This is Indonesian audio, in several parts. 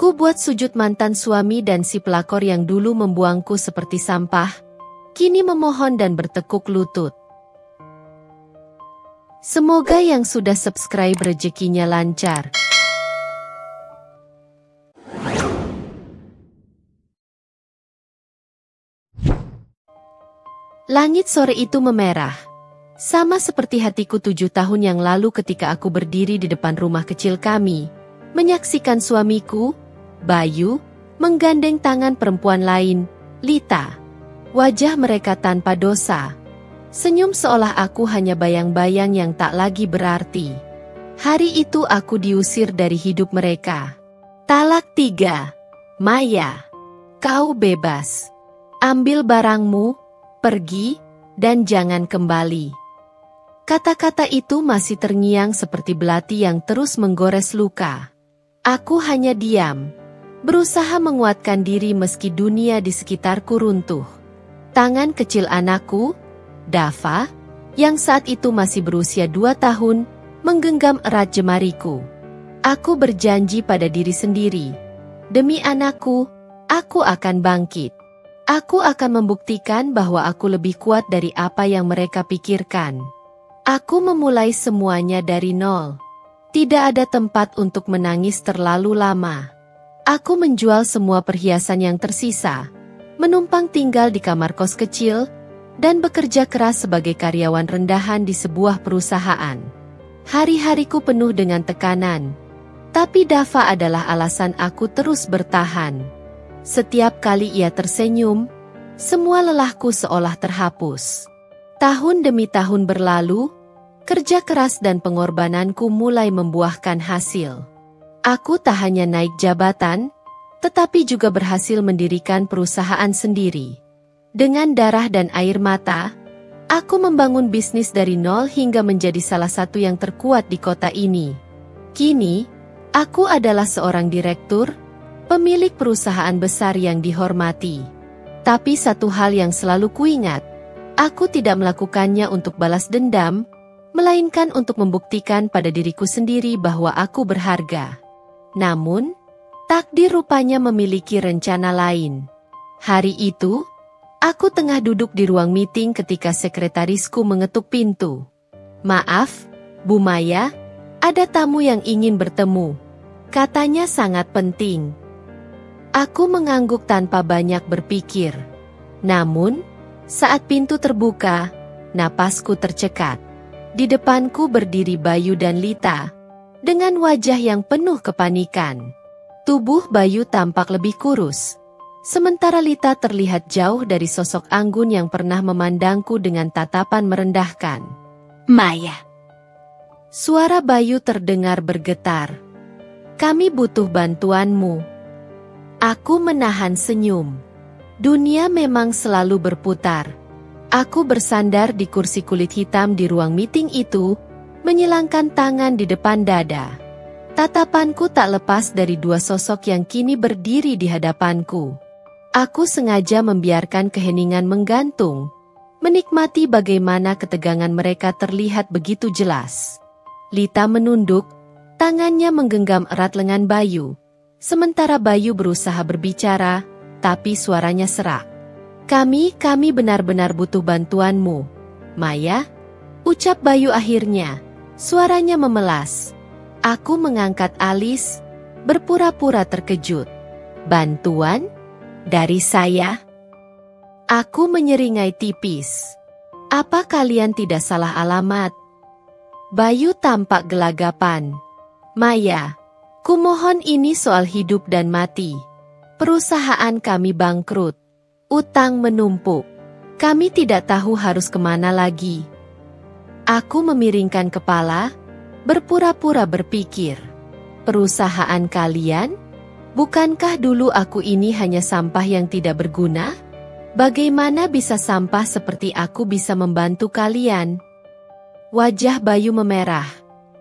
Ku buat sujud mantan suami dan si pelakor yang dulu membuangku seperti sampah, kini memohon dan bertekuk lutut. Semoga yang sudah subscribe rezekinya lancar. Langit sore itu memerah. Sama seperti hatiku 7 tahun yang lalu ketika aku berdiri di depan rumah kecil kami, menyaksikan suamiku, Bayu, menggandeng tangan perempuan lain, Lita. Wajah mereka tanpa dosa. Senyum seolah aku hanya bayang-bayang yang tak lagi berarti. Hari itu aku diusir dari hidup mereka. Talak 3. Maya. Kau bebas. Ambil barangmu, pergi, dan jangan kembali. Kata-kata itu masih terngiang seperti belati yang terus menggores luka. Aku hanya diam, berusaha menguatkan diri meski dunia di sekitarku runtuh. Tangan kecil anakku, Dava, yang saat itu masih berusia 2 tahun, menggenggam erat jemariku. Aku berjanji pada diri sendiri, demi anakku, aku akan bangkit. Aku akan membuktikan bahwa aku lebih kuat dari apa yang mereka pikirkan. Aku memulai semuanya dari nol. Tidak ada tempat untuk menangis terlalu lama. Aku menjual semua perhiasan yang tersisa, menumpang tinggal di kamar kos kecil, dan bekerja keras sebagai karyawan rendahan di sebuah perusahaan. Hari-hariku penuh dengan tekanan, tapi Dava adalah alasan aku terus bertahan. Setiap kali ia tersenyum, semua lelahku seolah terhapus. Tahun demi tahun berlalu, kerja keras dan pengorbananku mulai membuahkan hasil. Aku tak hanya naik jabatan, tetapi juga berhasil mendirikan perusahaan sendiri. Dengan darah dan air mata, aku membangun bisnis dari nol hingga menjadi salah satu yang terkuat di kota ini. Kini, aku adalah seorang direktur, pemilik perusahaan besar yang dihormati. Tapi satu hal yang selalu kuingat, aku tidak melakukannya untuk balas dendam, melainkan untuk membuktikan pada diriku sendiri bahwa aku berharga. Namun, takdir rupanya memiliki rencana lain. Hari itu, aku tengah duduk di ruang meeting ketika sekretarisku mengetuk pintu. "Maaf, Bu Maya, ada tamu yang ingin bertemu," katanya sangat penting. Aku mengangguk tanpa banyak berpikir. Namun, saat pintu terbuka, napasku tercekat. Di depanku berdiri Bayu dan Lita, dengan wajah yang penuh kepanikan. Tubuh Bayu tampak lebih kurus, sementara Lita terlihat jauh dari sosok anggun yang pernah memandangku dengan tatapan merendahkan. "Maya." Suara Bayu terdengar bergetar. "Kami butuh bantuanmu." Aku menahan senyum. Dunia memang selalu berputar. Aku bersandar di kursi kulit hitam di ruang meeting itu, menyilangkan tangan di depan dada. Tatapanku tak lepas dari dua sosok yang kini berdiri di hadapanku. Aku sengaja membiarkan keheningan menggantung, menikmati bagaimana ketegangan mereka terlihat begitu jelas. Lita menunduk, tangannya menggenggam erat lengan Bayu. Sementara Bayu berusaha berbicara, tapi suaranya serak. Kami benar-benar butuh bantuanmu, Maya," ucap Bayu akhirnya. Suaranya memelas. Aku mengangkat alis, berpura-pura terkejut. "Bantuan? Dari saya?" Aku menyeringai tipis. "Apa kalian tidak salah alamat?" Bayu tampak gelagapan. "Maya, kumohon, ini soal hidup dan mati. Perusahaan kami bangkrut. Utang menumpuk. Kami tidak tahu harus kemana lagi." Aku memiringkan kepala, berpura-pura berpikir. "Perusahaan kalian? Bukankah dulu aku ini hanya sampah yang tidak berguna? Bagaimana bisa sampah seperti aku bisa membantu kalian?" Wajah Bayu memerah.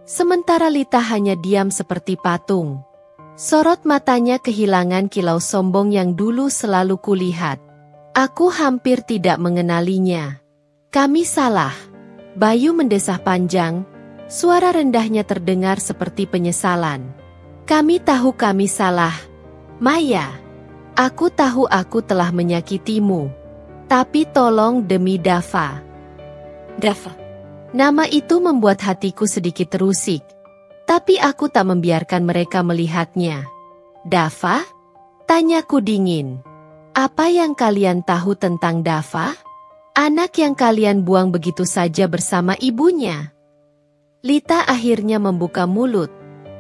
Sementara Lita hanya diam seperti patung. Sorot matanya kehilangan kilau sombong yang dulu selalu kulihat. Aku hampir tidak mengenalinya. "Kami salah." Bayu mendesah panjang, suara rendahnya terdengar seperti penyesalan. "Kami tahu kami salah, Maya, aku tahu aku telah menyakitimu. Tapi tolong demi Dava. Dava. Nama itu membuat hatiku sedikit terusik. Tapi aku tak membiarkan mereka melihatnya. Dava? Tanyaku dingin. Apa yang kalian tahu tentang Dava? Anak yang kalian buang begitu saja bersama ibunya. Lita akhirnya membuka mulut.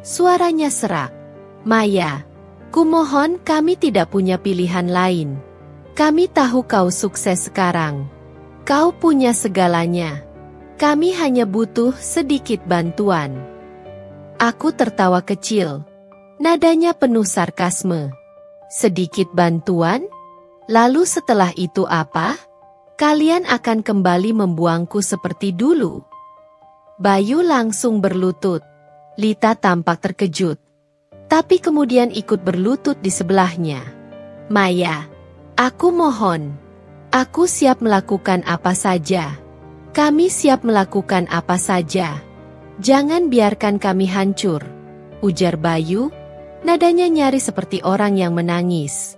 Suaranya serak. Maya, kumohon kami tidak punya pilihan lain. Kami tahu kau sukses sekarang. Kau punya segalanya. Kami hanya butuh sedikit bantuan. Aku tertawa kecil. Nadanya penuh sarkasme. Sedikit bantuan? Lalu setelah itu apa? Kalian akan kembali membuangku seperti dulu. Bayu langsung berlutut. Lita tampak terkejut. Tapi kemudian ikut berlutut di sebelahnya. Maya, aku mohon. Aku siap melakukan apa saja. Kami siap melakukan apa saja. Jangan biarkan kami hancur, ujar Bayu, nadanya nyaris seperti orang yang menangis.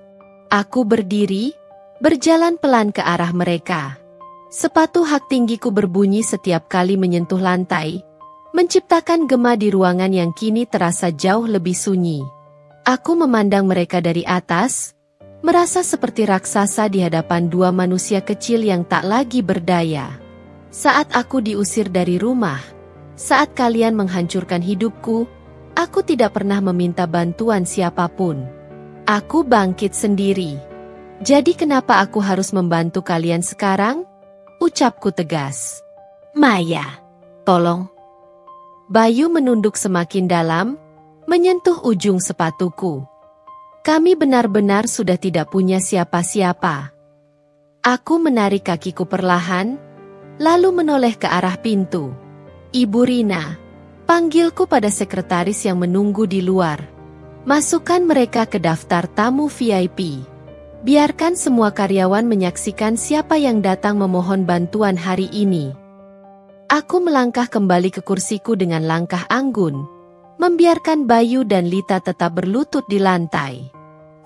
Aku berdiri, berjalan pelan ke arah mereka. Sepatu hak tinggiku berbunyi setiap kali menyentuh lantai, menciptakan gema di ruangan yang kini terasa jauh lebih sunyi. Aku memandang mereka dari atas, merasa seperti raksasa di hadapan dua manusia kecil yang tak lagi berdaya. Saat aku diusir dari rumah, saat kalian menghancurkan hidupku, aku tidak pernah meminta bantuan siapapun. Aku bangkit sendiri. Jadi kenapa aku harus membantu kalian sekarang? Ucapku tegas. Maya, tolong. Bayu menunduk semakin dalam, menyentuh ujung sepatuku. Kami benar-benar sudah tidak punya siapa-siapa. Aku menarik kakiku perlahan, lalu menoleh ke arah pintu. Ibu Rina, panggilku pada sekretaris yang menunggu di luar. Masukkan mereka ke daftar tamu VIP. Biarkan semua karyawan menyaksikan siapa yang datang memohon bantuan hari ini. Aku melangkah kembali ke kursiku dengan langkah anggun, membiarkan Bayu dan Lita tetap berlutut di lantai.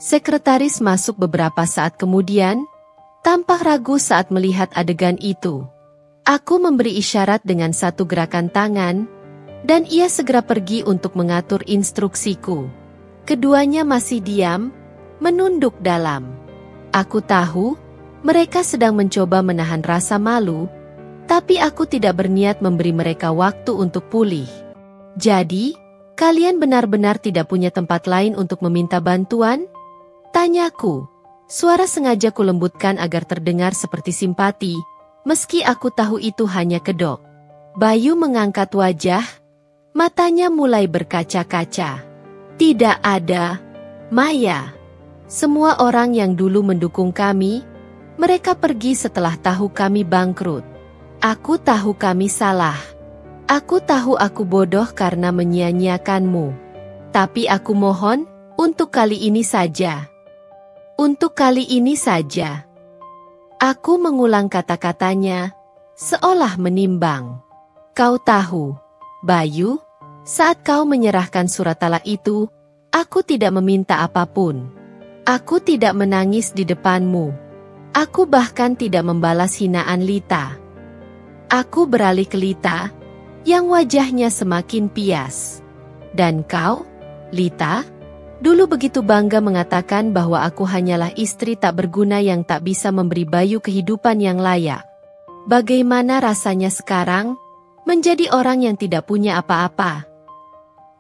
Sekretaris masuk beberapa saat kemudian, tampak ragu saat melihat adegan itu. Aku memberi isyarat dengan satu gerakan tangan, dan ia segera pergi untuk mengatur instruksiku. Keduanya masih diam, menunduk dalam. Aku tahu, mereka sedang mencoba menahan rasa malu, tapi aku tidak berniat memberi mereka waktu untuk pulih. Jadi, kalian benar-benar tidak punya tempat lain untuk meminta bantuan? Tanyaku. Suara sengaja kulembutkan agar terdengar seperti simpati, meski aku tahu itu hanya kedok. Bayu mengangkat wajah, matanya mulai berkaca-kaca. Tidak ada, Maya. Semua orang yang dulu mendukung kami, mereka pergi setelah tahu kami bangkrut. Aku tahu kami salah. Aku tahu aku bodoh karena menyia-nyiakanmu. Tapi aku mohon, untuk kali ini saja. Untuk kali ini saja. Aku mengulang kata-katanya, seolah menimbang. Kau tahu, Bayu, saat kau menyerahkan surat talak itu, aku tidak meminta apapun. Aku tidak menangis di depanmu. Aku bahkan tidak membalas hinaan Lita. Aku beralih ke Lita, yang wajahnya semakin pias. Dan kau, Lita, dulu begitu bangga mengatakan bahwa aku hanyalah istri tak berguna yang tak bisa memberi Bayu kehidupan yang layak. Bagaimana rasanya sekarang, menjadi orang yang tidak punya apa-apa?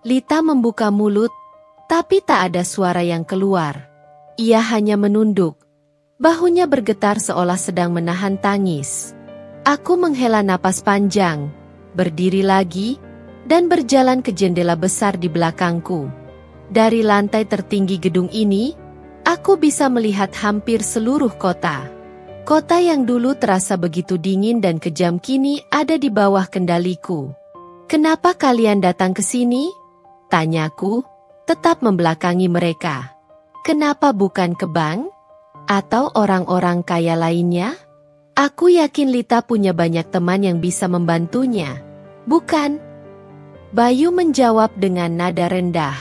Lita membuka mulut, tapi tak ada suara yang keluar. Ia hanya menunduk. Bahunya bergetar seolah sedang menahan tangis. Aku menghela napas panjang, berdiri lagi, dan berjalan ke jendela besar di belakangku. Dari lantai tertinggi gedung ini, aku bisa melihat hampir seluruh kota. Kota yang dulu terasa begitu dingin dan kejam kini ada di bawah kendaliku. Kenapa kalian datang ke sini? Tanyaku, tetap membelakangi mereka. Kenapa bukan ke bank? Atau orang-orang kaya lainnya? Aku yakin Lita punya banyak teman yang bisa membantunya. Bukan? Bayu menjawab dengan nada rendah.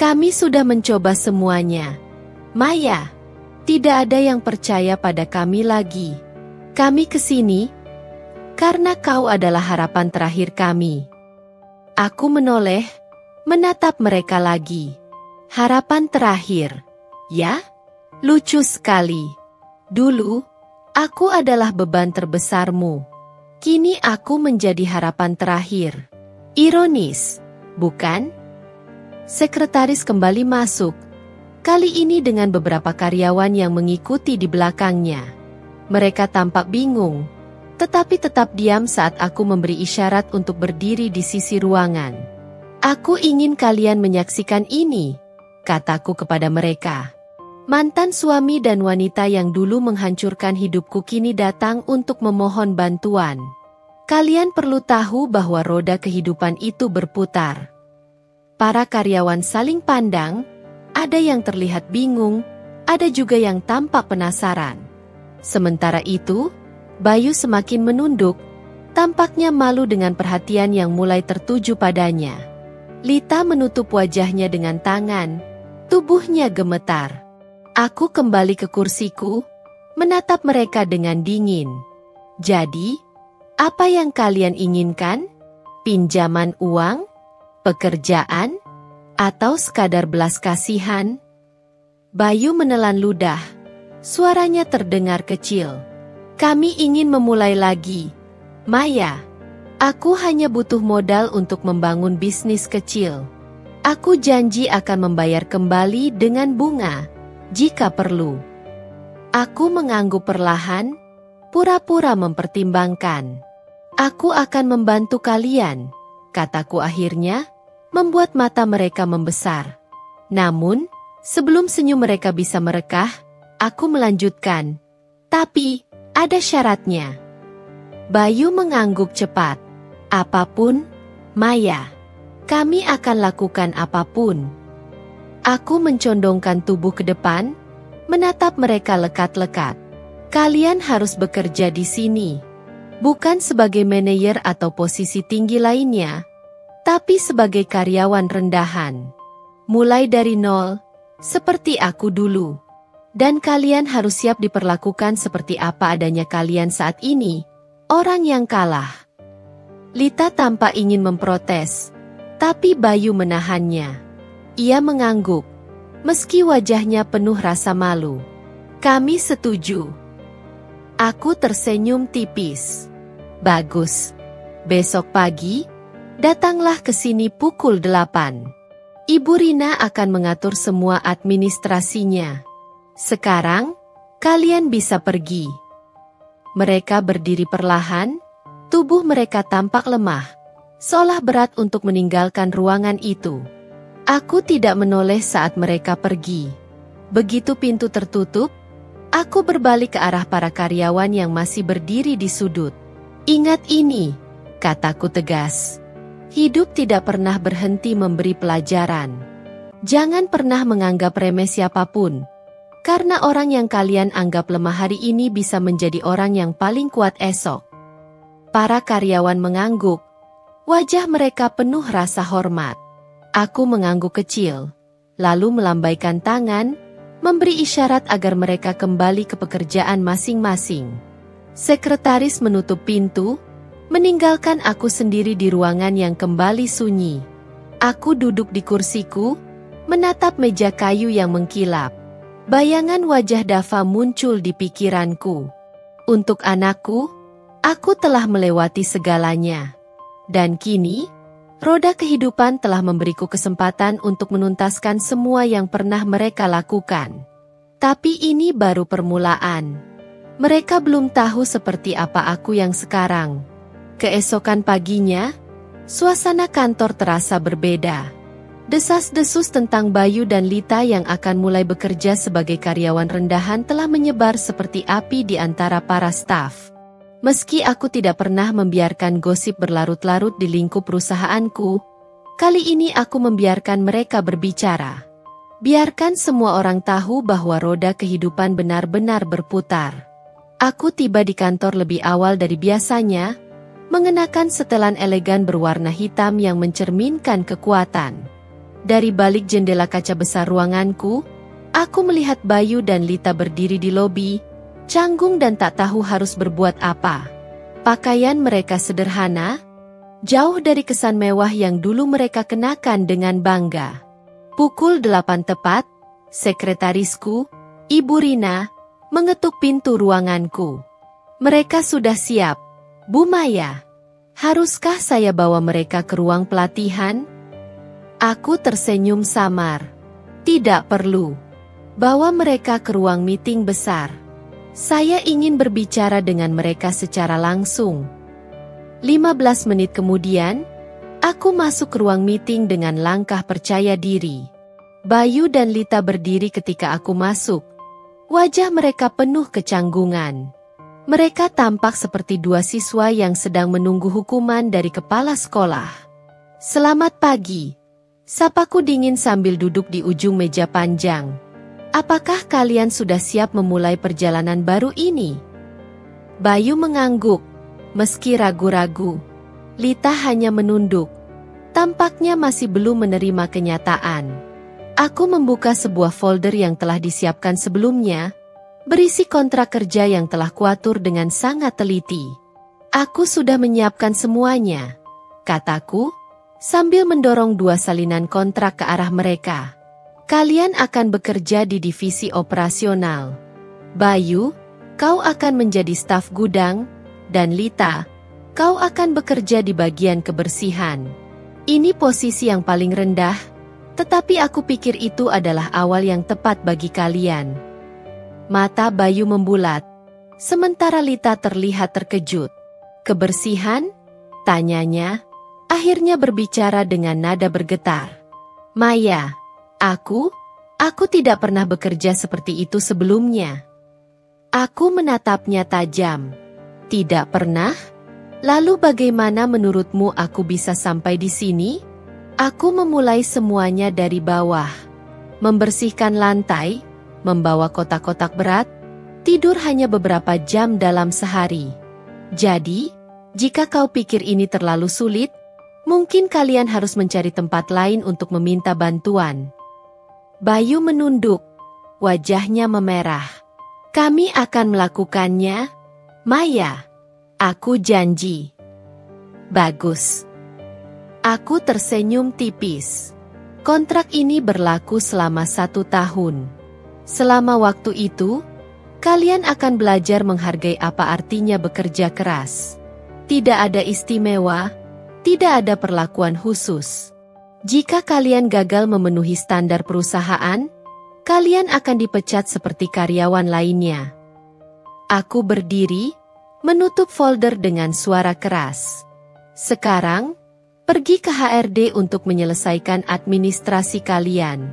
Kami sudah mencoba semuanya. Maya, tidak ada yang percaya pada kami lagi. Kami kesini karena kau adalah harapan terakhir kami. Aku menoleh, menatap mereka lagi. Harapan terakhir, ya? Lucu sekali. Dulu, aku adalah beban terbesarmu. Kini aku menjadi harapan terakhir. Ironis, bukan? Sekretaris kembali masuk, kali ini dengan beberapa karyawan yang mengikuti di belakangnya. Mereka tampak bingung, tetapi tetap diam saat aku memberi isyarat untuk berdiri di sisi ruangan. Aku ingin kalian menyaksikan ini, kataku kepada mereka. Mantan suami dan wanita yang dulu menghancurkan hidupku kini datang untuk memohon bantuan. Kalian perlu tahu bahwa roda kehidupan itu berputar. Para karyawan saling pandang, ada yang terlihat bingung, ada juga yang tampak penasaran. Sementara itu, Bayu semakin menunduk, tampaknya malu dengan perhatian yang mulai tertuju padanya. Lita menutup wajahnya dengan tangan, tubuhnya gemetar. Aku kembali ke kursiku, menatap mereka dengan dingin. Jadi, apa yang kalian inginkan? Pinjaman uang? Pekerjaan? Atau sekadar belas kasihan? Bayu menelan ludah. Suaranya terdengar kecil. Kami ingin memulai lagi. Maya, aku hanya butuh modal untuk membangun bisnis kecil. Aku janji akan membayar kembali dengan bunga, jika perlu. Aku mengangguk perlahan, pura-pura mempertimbangkan. Aku akan membantu kalian, kataku akhirnya, membuat mata mereka membesar. Namun, sebelum senyum mereka bisa merekah, aku melanjutkan. Tapi, ada syaratnya. Bayu mengangguk cepat. Apapun, Maya. Kami akan lakukan apapun. Aku mencondongkan tubuh ke depan, menatap mereka lekat-lekat. Kalian harus bekerja di sini. Bukan sebagai manajer atau posisi tinggi lainnya, tapi sebagai karyawan rendahan. Mulai dari nol, seperti aku dulu. Dan kalian harus siap diperlakukan seperti apa adanya kalian saat ini, orang yang kalah. Lita tampak ingin memprotes, tapi Bayu menahannya. Ia mengangguk, meski wajahnya penuh rasa malu. Kami setuju. Aku tersenyum tipis. Bagus. Besok pagi, datanglah ke sini pukul 8. Ibu Rina akan mengatur semua administrasinya. Sekarang, kalian bisa pergi. Mereka berdiri perlahan, tubuh mereka tampak lemah, seolah berat untuk meninggalkan ruangan itu. Aku tidak menoleh saat mereka pergi. Begitu pintu tertutup, aku berbalik ke arah para karyawan yang masih berdiri di sudut. Ingat ini, kataku tegas. Hidup tidak pernah berhenti memberi pelajaran. Jangan pernah menganggap remeh siapapun. Karena orang yang kalian anggap lemah hari ini bisa menjadi orang yang paling kuat esok. Para karyawan mengangguk. Wajah mereka penuh rasa hormat. Aku mengangguk kecil, lalu melambaikan tangan, memberi isyarat agar mereka kembali ke pekerjaan masing-masing. Sekretaris menutup pintu, meninggalkan aku sendiri di ruangan yang kembali sunyi. Aku duduk di kursiku, menatap meja kayu yang mengkilap. Bayangan wajah Dava muncul di pikiranku. Untuk anakku, aku telah melewati segalanya. Dan kini, roda kehidupan telah memberiku kesempatan untuk menuntaskan semua yang pernah mereka lakukan. Tapi ini baru permulaan. Mereka belum tahu seperti apa aku yang sekarang. Keesokan paginya, suasana kantor terasa berbeda. Desas-desus tentang Bayu dan Lita yang akan mulai bekerja sebagai karyawan rendahan telah menyebar seperti api di antara para staf. Meski aku tidak pernah membiarkan gosip berlarut-larut di lingkup perusahaanku, kali ini aku membiarkan mereka berbicara. Biarkan semua orang tahu bahwa roda kehidupan benar-benar berputar. Aku tiba di kantor lebih awal dari biasanya, mengenakan setelan elegan berwarna hitam yang mencerminkan kekuatan. Dari balik jendela kaca besar ruanganku, aku melihat Bayu dan Lita berdiri di lobi, canggung dan tak tahu harus berbuat apa. Pakaian mereka sederhana, jauh dari kesan mewah yang dulu mereka kenakan dengan bangga. Pukul 8 tepat, sekretarisku, Ibu Rina, mengetuk pintu ruanganku. Mereka sudah siap, Bu Maya. Haruskah saya bawa mereka ke ruang pelatihan? Aku tersenyum samar. Tidak perlu. Bawa mereka ke ruang meeting besar. Saya ingin berbicara dengan mereka secara langsung. 15 menit kemudian, aku masuk ke ruang meeting dengan langkah percaya diri. Bayu dan Lita berdiri ketika aku masuk. Wajah mereka penuh kecanggungan. Mereka tampak seperti dua siswa yang sedang menunggu hukuman dari kepala sekolah. Selamat pagi. Sapaku dingin sambil duduk di ujung meja panjang. Apakah kalian sudah siap memulai perjalanan baru ini? Bayu mengangguk, meski ragu-ragu. Lita hanya menunduk. Tampaknya masih belum menerima kenyataan. Aku membuka sebuah folder yang telah disiapkan sebelumnya, berisi kontrak kerja yang telah kuatur dengan sangat teliti. Aku sudah menyiapkan semuanya, kataku, sambil mendorong dua salinan kontrak ke arah mereka. Kalian akan bekerja di divisi operasional. Bayu, kau akan menjadi staf gudang, dan Lita, kau akan bekerja di bagian kebersihan. Ini posisi yang paling rendah, tetapi aku pikir itu adalah awal yang tepat bagi kalian. Mata Bayu membulat, sementara Lita terlihat terkejut. Kebersihan? Tanyanya, akhirnya berbicara dengan nada bergetar. Maya, aku tidak pernah bekerja seperti itu sebelumnya. Aku menatapnya tajam. Tidak pernah? Lalu bagaimana menurutmu aku bisa sampai di sini? Aku memulai semuanya dari bawah. Membersihkan lantai, membawa kotak-kotak berat, tidur hanya beberapa jam dalam sehari. Jadi, jika kau pikir ini terlalu sulit, mungkin kalian harus mencari tempat lain untuk meminta bantuan. Bayu menunduk, wajahnya memerah. Kami akan melakukannya, Maya. Aku janji. Bagus. Aku tersenyum tipis. Kontrak ini berlaku selama 1 tahun. Selama waktu itu, kalian akan belajar menghargai apa artinya bekerja keras. Tidak ada istimewa, tidak ada perlakuan khusus. Jika kalian gagal memenuhi standar perusahaan, kalian akan dipecat seperti karyawan lainnya. Aku berdiri, menutup folder dengan suara keras. Sekarang, pergi ke HRD untuk menyelesaikan administrasi kalian.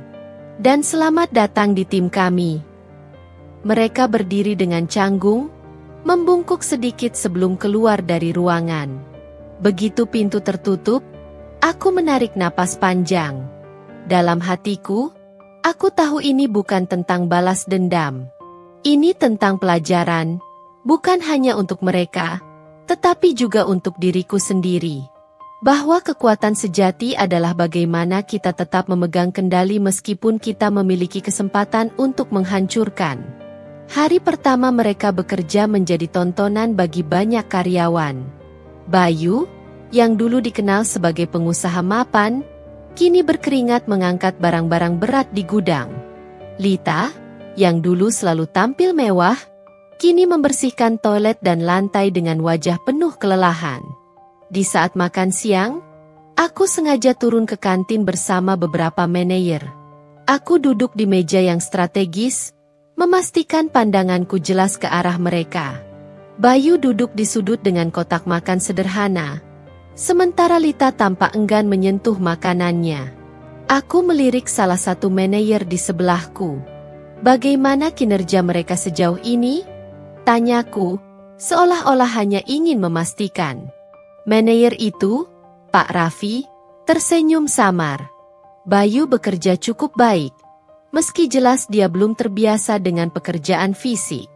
Dan selamat datang di tim kami. Mereka berdiri dengan canggung, membungkuk sedikit sebelum keluar dari ruangan. Begitu pintu tertutup, aku menarik napas panjang. Dalam hatiku, aku tahu ini bukan tentang balas dendam. Ini tentang pelajaran, bukan hanya untuk mereka, tetapi juga untuk diriku sendiri. Bahwa kekuatan sejati adalah bagaimana kita tetap memegang kendali meskipun kita memiliki kesempatan untuk menghancurkan. Hari pertama mereka bekerja menjadi tontonan bagi banyak karyawan. Bayu, yang dulu dikenal sebagai pengusaha mapan, kini berkeringat mengangkat barang-barang berat di gudang. Lita, yang dulu selalu tampil mewah, kini membersihkan toilet dan lantai dengan wajah penuh kelelahan. Di saat makan siang, aku sengaja turun ke kantin bersama beberapa manajer. Aku duduk di meja yang strategis, memastikan pandanganku jelas ke arah mereka. Bayu duduk di sudut dengan kotak makan sederhana, sementara Lita tampak enggan menyentuh makanannya. Aku melirik salah satu manajer di sebelahku. Bagaimana kinerja mereka sejauh ini? Tanyaku, seolah-olah hanya ingin memastikan. Manajer itu, Pak Raffi, tersenyum samar. Bayu bekerja cukup baik, meski jelas dia belum terbiasa dengan pekerjaan fisik.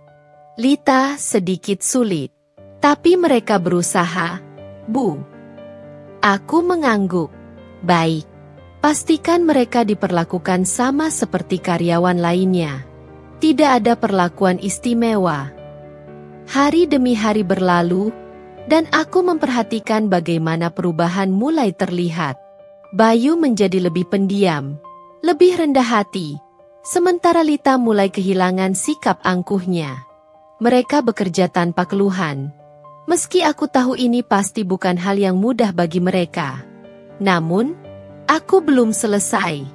Lita sedikit sulit, tapi mereka berusaha, Bu. Aku mengangguk. Baik. Pastikan mereka diperlakukan sama seperti karyawan lainnya. Tidak ada perlakuan istimewa. Hari demi hari berlalu, dan aku memperhatikan bagaimana perubahan mulai terlihat. Bayu menjadi lebih pendiam, lebih rendah hati, sementara Lita mulai kehilangan sikap angkuhnya. Mereka bekerja tanpa keluhan. Meski aku tahu ini pasti bukan hal yang mudah bagi mereka. Namun, aku belum selesai.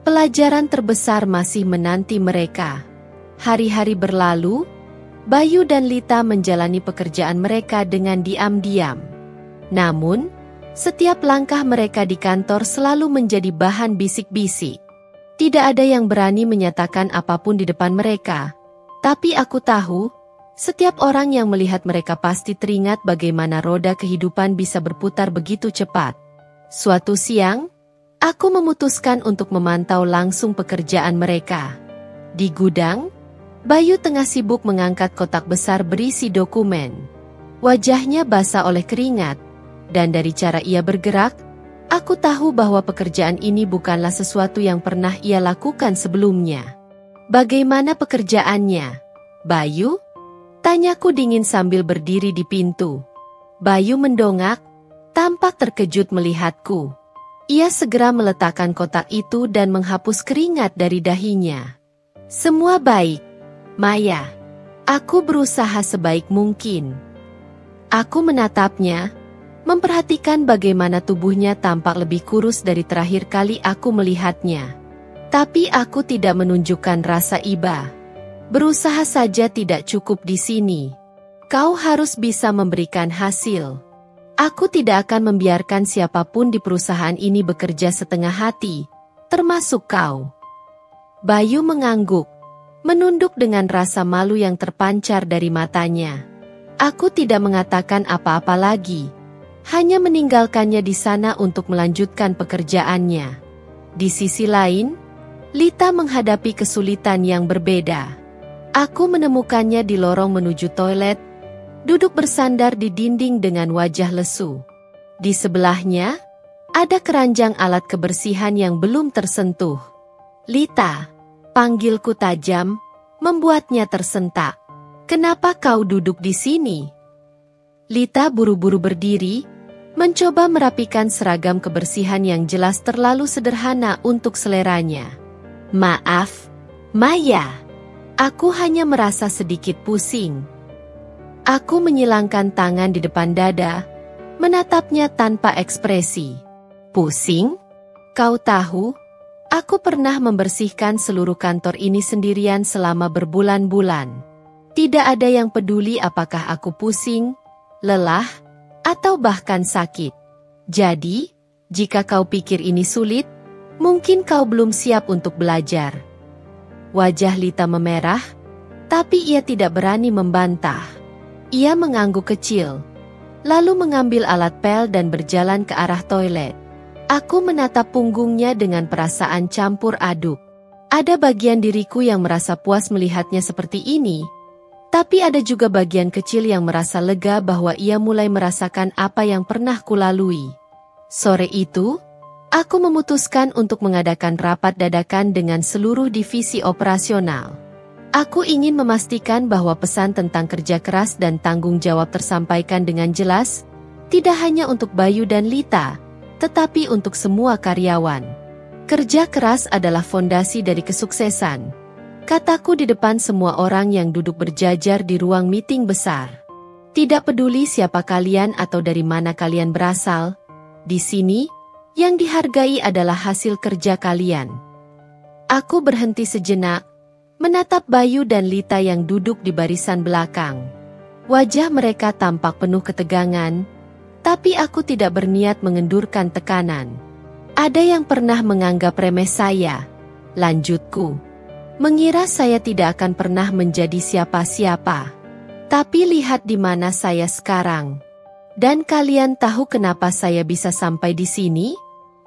Pelajaran terbesar masih menanti mereka. Hari-hari berlalu, Bayu dan Lita menjalani pekerjaan mereka dengan diam-diam. Namun, setiap langkah mereka di kantor selalu menjadi bahan bisik-bisik. Tidak ada yang berani menyatakan apapun di depan mereka. Tapi aku tahu, setiap orang yang melihat mereka pasti teringat bagaimana roda kehidupan bisa berputar begitu cepat. Suatu siang, aku memutuskan untuk memantau langsung pekerjaan mereka. Di gudang, Bayu tengah sibuk mengangkat kotak besar berisi dokumen. Wajahnya basah oleh keringat, dan dari cara ia bergerak, aku tahu bahwa pekerjaan ini bukanlah sesuatu yang pernah ia lakukan sebelumnya. Bagaimana pekerjaannya, Bayu? Tanyaku dingin sambil berdiri di pintu. Bayu mendongak, tampak terkejut melihatku. Ia segera meletakkan kotak itu dan menghapus keringat dari dahinya. Semua baik, Maya. Aku berusaha sebaik mungkin. Aku menatapnya, memperhatikan bagaimana tubuhnya tampak lebih kurus dari terakhir kali aku melihatnya. Tapi aku tidak menunjukkan rasa iba. Berusaha saja tidak cukup di sini. Kau harus bisa memberikan hasil. Aku tidak akan membiarkan siapapun di perusahaan ini bekerja setengah hati, termasuk kau. Bayu mengangguk, menunduk dengan rasa malu yang terpancar dari matanya. Aku tidak mengatakan apa-apa lagi, hanya meninggalkannya di sana untuk melanjutkan pekerjaannya. Di sisi lain, Lita menghadapi kesulitan yang berbeda. Aku menemukannya di lorong menuju toilet, duduk bersandar di dinding dengan wajah lesu. Di sebelahnya, ada keranjang alat kebersihan yang belum tersentuh. Lita, panggilku tajam, membuatnya tersentak. Kenapa kau duduk di sini? Lita buru-buru berdiri, mencoba merapikan seragam kebersihan yang jelas terlalu sederhana untuk seleranya. Maaf, Maya. Aku hanya merasa sedikit pusing. Aku menyilangkan tangan di depan dada, menatapnya tanpa ekspresi. Pusing? Kau tahu, aku pernah membersihkan seluruh kantor ini sendirian selama berbulan-bulan. Tidak ada yang peduli apakah aku pusing, lelah, atau bahkan sakit. Jadi, jika kau pikir ini sulit, mungkin kau belum siap untuk belajar. Wajah Lita memerah, tapi ia tidak berani membantah. Ia mengangguk kecil, lalu mengambil alat pel dan berjalan ke arah toilet. Aku menatap punggungnya dengan perasaan campur aduk. Ada bagian diriku yang merasa puas melihatnya seperti ini, tapi ada juga bagian kecil yang merasa lega bahwa ia mulai merasakan apa yang pernah kulalui. Sore itu, aku memutuskan untuk mengadakan rapat dadakan dengan seluruh divisi operasional. Aku ingin memastikan bahwa pesan tentang kerja keras dan tanggung jawab tersampaikan dengan jelas, tidak hanya untuk Bayu dan Lita, tetapi untuk semua karyawan. Kerja keras adalah fondasi dari kesuksesan, kataku di depan semua orang yang duduk berjajar di ruang meeting besar. Tidak peduli siapa kalian atau dari mana kalian berasal, di sini, yang dihargai adalah hasil kerja kalian. Aku berhenti sejenak, menatap Bayu dan Lita yang duduk di barisan belakang. Wajah mereka tampak penuh ketegangan, tapi aku tidak berniat mengendurkan tekanan. Ada yang pernah menganggap remeh saya, lanjutku. Mengira saya tidak akan pernah menjadi siapa-siapa. Tapi lihat di mana saya sekarang. Dan kalian tahu kenapa saya bisa sampai di sini?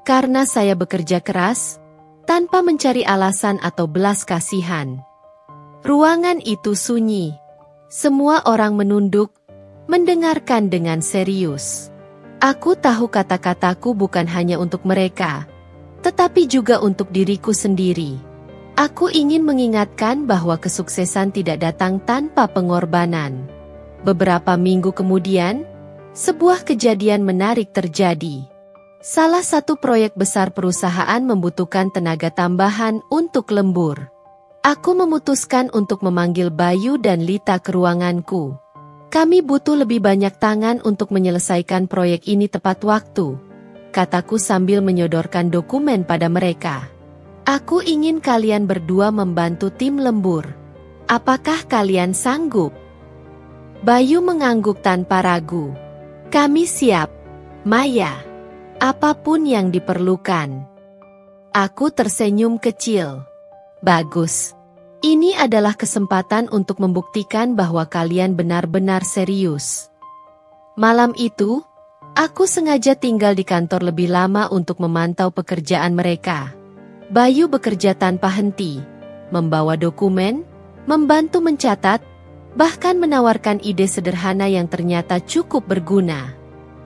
Karena saya bekerja keras, tanpa mencari alasan atau belas kasihan. Ruangan itu sunyi. Semua orang menunduk, mendengarkan dengan serius. Aku tahu kata-kataku bukan hanya untuk mereka, tetapi juga untuk diriku sendiri. Aku ingin mengingatkan bahwa kesuksesan tidak datang tanpa pengorbanan. Beberapa minggu kemudian, sebuah kejadian menarik terjadi. Salah satu proyek besar perusahaan membutuhkan tenaga tambahan untuk lembur. Aku memutuskan untuk memanggil Bayu dan Lita ke ruanganku. Kami butuh lebih banyak tangan untuk menyelesaikan proyek ini tepat waktu, kataku sambil menyodorkan dokumen pada mereka. Aku ingin kalian berdua membantu tim lembur. Apakah kalian sanggup? Bayu mengangguk tanpa ragu. Kami siap, Maya. Apapun yang diperlukan. Aku tersenyum kecil. Bagus. Ini adalah kesempatan untuk membuktikan bahwa kalian benar-benar serius. Malam itu, aku sengaja tinggal di kantor lebih lama untuk memantau pekerjaan mereka. Bayu bekerja tanpa henti, membawa dokumen, membantu mencatat, bahkan menawarkan ide sederhana yang ternyata cukup berguna.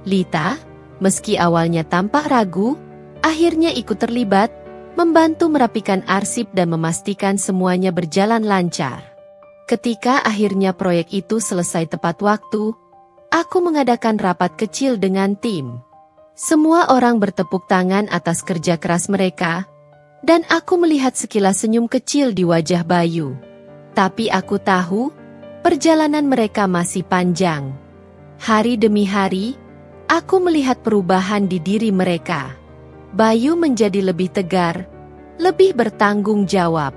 Lita, meski awalnya tampak ragu, akhirnya ikut terlibat, membantu merapikan arsip dan memastikan semuanya berjalan lancar. Ketika akhirnya proyek itu selesai tepat waktu, aku mengadakan rapat kecil dengan tim. Semua orang bertepuk tangan atas kerja keras mereka, dan aku melihat sekilas senyum kecil di wajah Bayu. Tapi aku tahu, perjalanan mereka masih panjang. Hari demi hari, aku melihat perubahan di diri mereka. Bayu menjadi lebih tegar, lebih bertanggung jawab.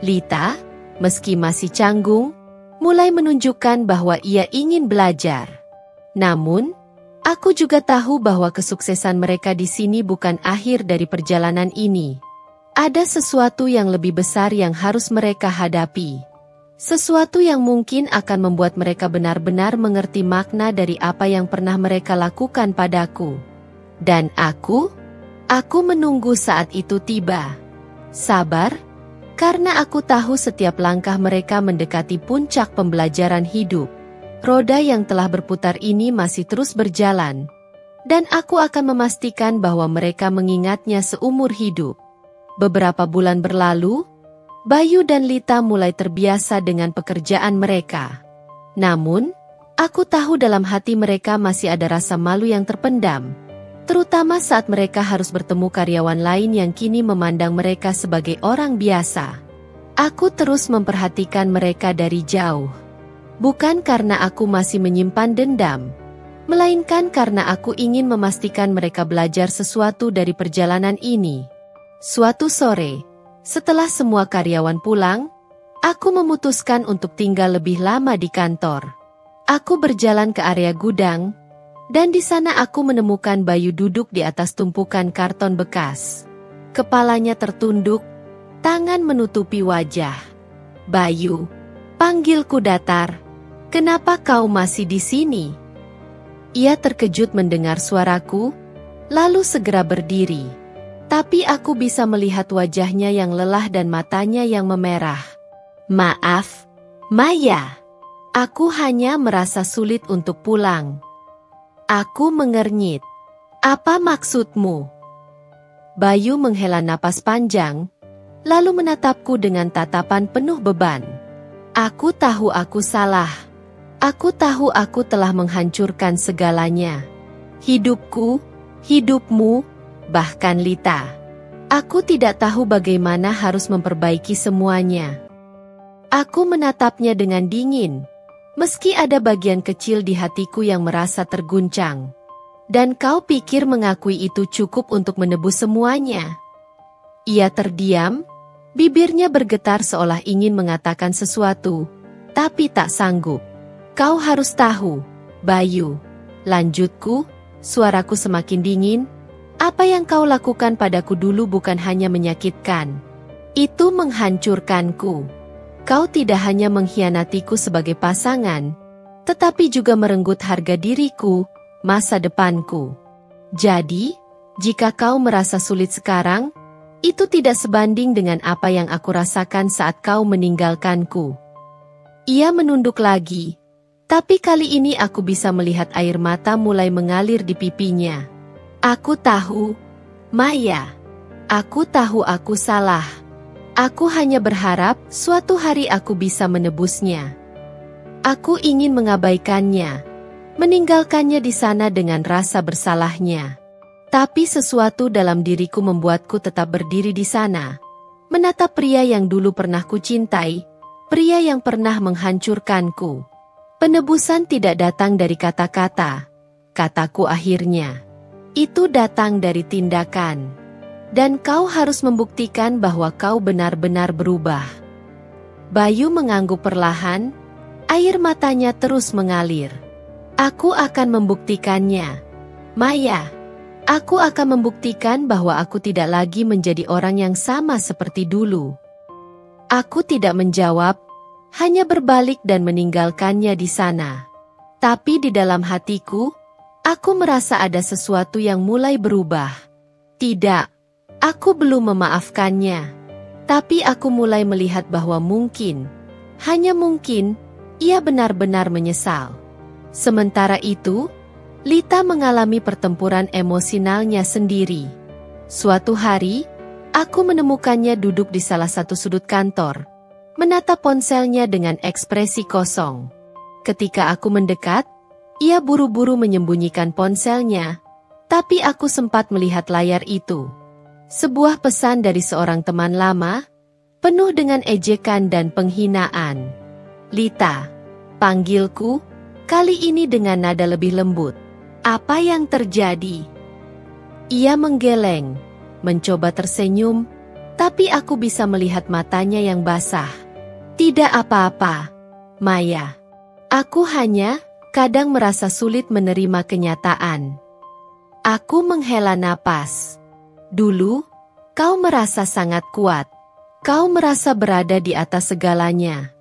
Lita, meski masih canggung, mulai menunjukkan bahwa ia ingin belajar. Namun, aku juga tahu bahwa kesuksesan mereka di sini bukan akhir dari perjalanan ini. Ada sesuatu yang lebih besar yang harus mereka hadapi. Sesuatu yang mungkin akan membuat mereka benar-benar mengerti makna dari apa yang pernah mereka lakukan padaku. Dan aku menunggu saat itu tiba. Sabar, karena aku tahu setiap langkah mereka mendekati puncak pembelajaran hidup. Roda yang telah berputar ini masih terus berjalan, dan aku akan memastikan bahwa mereka mengingatnya seumur hidup. Beberapa bulan berlalu, Bayu dan Lita mulai terbiasa dengan pekerjaan mereka. Namun, aku tahu dalam hati mereka masih ada rasa malu yang terpendam. Terutama saat mereka harus bertemu karyawan lain yang kini memandang mereka sebagai orang biasa. Aku terus memperhatikan mereka dari jauh. Bukan karena aku masih menyimpan dendam, melainkan karena aku ingin memastikan mereka belajar sesuatu dari perjalanan ini. Suatu sore, setelah semua karyawan pulang, aku memutuskan untuk tinggal lebih lama di kantor. Aku berjalan ke area gudang, dan di sana aku menemukan Bayu duduk di atas tumpukan karton bekas. Kepalanya tertunduk, tangan menutupi wajah. Bayu, panggilku datar. Kenapa kau masih di sini? Ia terkejut mendengar suaraku, lalu segera berdiri. Tapi aku bisa melihat wajahnya yang lelah dan matanya yang memerah. Maaf, Maya. Aku hanya merasa sulit untuk pulang. Aku mengernyit. Apa maksudmu? Bayu menghela napas panjang, lalu menatapku dengan tatapan penuh beban. Aku tahu aku salah. Aku tahu aku telah menghancurkan segalanya. Hidupku, hidupmu, bahkan Lita. Aku tidak tahu bagaimana harus memperbaiki semuanya. Aku menatapnya dengan dingin, meski ada bagian kecil di hatiku yang merasa terguncang. Dan kau pikir mengakui itu cukup untuk menebus semuanya? Ia terdiam, bibirnya bergetar seolah ingin mengatakan sesuatu, tapi tak sanggup. Kau harus tahu, Bayu, lanjutku, suaraku semakin dingin. Apa yang kau lakukan padaku dulu bukan hanya menyakitkan. Itu menghancurkanku. Kau tidak hanya mengkhianatiku sebagai pasangan, tetapi juga merenggut harga diriku, masa depanku. Jadi, jika kau merasa sulit sekarang, itu tidak sebanding dengan apa yang aku rasakan saat kau meninggalkanku. Ia menunduk lagi, tapi kali ini aku bisa melihat air mata mulai mengalir di pipinya. Aku tahu, Maya. Aku tahu aku salah. Aku hanya berharap suatu hari aku bisa menebusnya. Aku ingin mengabaikannya, meninggalkannya di sana dengan rasa bersalahnya. Tapi sesuatu dalam diriku membuatku tetap berdiri di sana, menatap pria yang dulu pernah kucintai, pria yang pernah menghancurkanku. Penebusan tidak datang dari kata-kata, kataku akhirnya. Itu datang dari tindakan. Dan kau harus membuktikan bahwa kau benar-benar berubah. Bayu mengangguk perlahan, air matanya terus mengalir. Aku akan membuktikannya. Maya, aku akan membuktikan bahwa aku tidak lagi menjadi orang yang sama seperti dulu. Aku tidak menjawab, hanya berbalik dan meninggalkannya di sana. Tapi di dalam hatiku, aku merasa ada sesuatu yang mulai berubah. Tidak. Aku belum memaafkannya, tapi aku mulai melihat bahwa mungkin, hanya mungkin, ia benar-benar menyesal. Sementara itu, Lita mengalami pertempuran emosionalnya sendiri. Suatu hari, aku menemukannya duduk di salah satu sudut kantor, menatap ponselnya dengan ekspresi kosong. Ketika aku mendekat, ia buru-buru menyembunyikan ponselnya, tapi aku sempat melihat layar itu. Sebuah pesan dari seorang teman lama, penuh dengan ejekan dan penghinaan. Lita, panggilku, kali ini dengan nada lebih lembut. Apa yang terjadi? Ia menggeleng, mencoba tersenyum, tapi aku bisa melihat matanya yang basah. Tidak apa-apa, Maya. Aku hanya, kadang merasa sulit menerima kenyataan. Aku menghela napas. Dulu, kau merasa sangat kuat. Kau merasa berada di atas segalanya.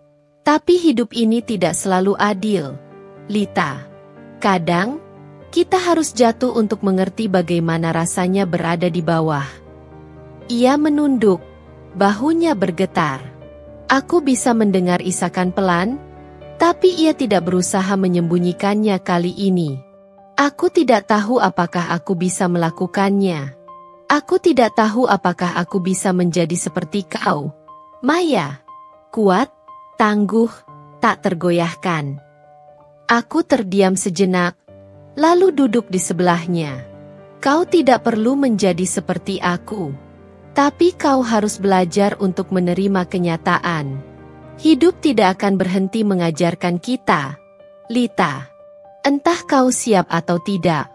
Tapi hidup ini tidak selalu adil, Lita. Kadang, kita harus jatuh untuk mengerti bagaimana rasanya berada di bawah. Ia menunduk, bahunya bergetar. Aku bisa mendengar isakan pelan, tapi ia tidak berusaha menyembunyikannya kali ini. Aku tidak tahu apakah aku bisa melakukannya. Aku tidak tahu apakah aku bisa menjadi seperti kau, Maya. Kuat, tangguh, tak tergoyahkan. Aku terdiam sejenak, lalu duduk di sebelahnya. Kau tidak perlu menjadi seperti aku. Tapi kau harus belajar untuk menerima kenyataan. Hidup tidak akan berhenti mengajarkan kita, Lita. Entah kau siap atau tidak.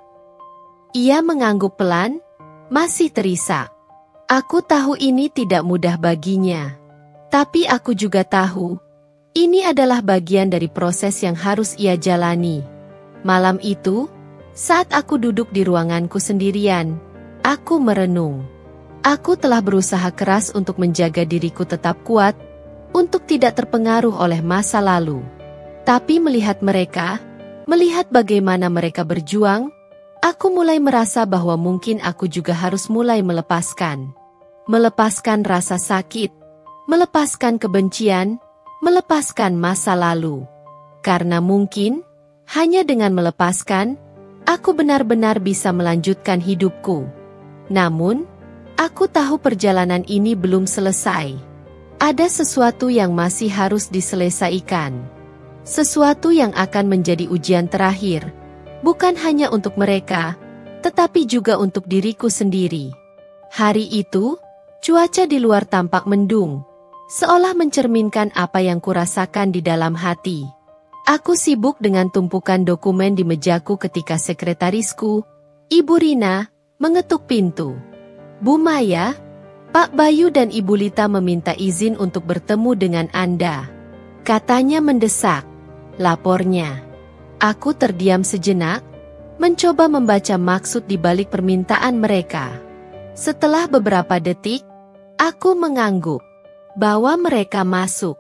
Ia mengangguk pelan, masih terisak. Aku tahu ini tidak mudah baginya. Tapi aku juga tahu, ini adalah bagian dari proses yang harus ia jalani. Malam itu, saat aku duduk di ruanganku sendirian, aku merenung. Aku telah berusaha keras untuk menjaga diriku tetap kuat, untuk tidak terpengaruh oleh masa lalu. Tapi melihat mereka, melihat bagaimana mereka berjuang, aku mulai merasa bahwa mungkin aku juga harus mulai melepaskan. Melepaskan rasa sakit, melepaskan kebencian, melepaskan masa lalu. Karena mungkin, hanya dengan melepaskan, aku benar-benar bisa melanjutkan hidupku. Namun, aku tahu perjalanan ini belum selesai. Ada sesuatu yang masih harus diselesaikan. Sesuatu yang akan menjadi ujian terakhir. Bukan hanya untuk mereka, tetapi juga untuk diriku sendiri. Hari itu, cuaca di luar tampak mendung, seolah mencerminkan apa yang kurasakan di dalam hati. Aku sibuk dengan tumpukan dokumen di mejaku ketika sekretarisku, Ibu Rina, mengetuk pintu. Bu Maya, Pak Bayu dan Ibu Lita meminta izin untuk bertemu dengan Anda. Katanya mendesak, lapornya. Aku terdiam sejenak, mencoba membaca maksud di balik permintaan mereka. Setelah beberapa detik, aku mengangguk bahwa mereka masuk.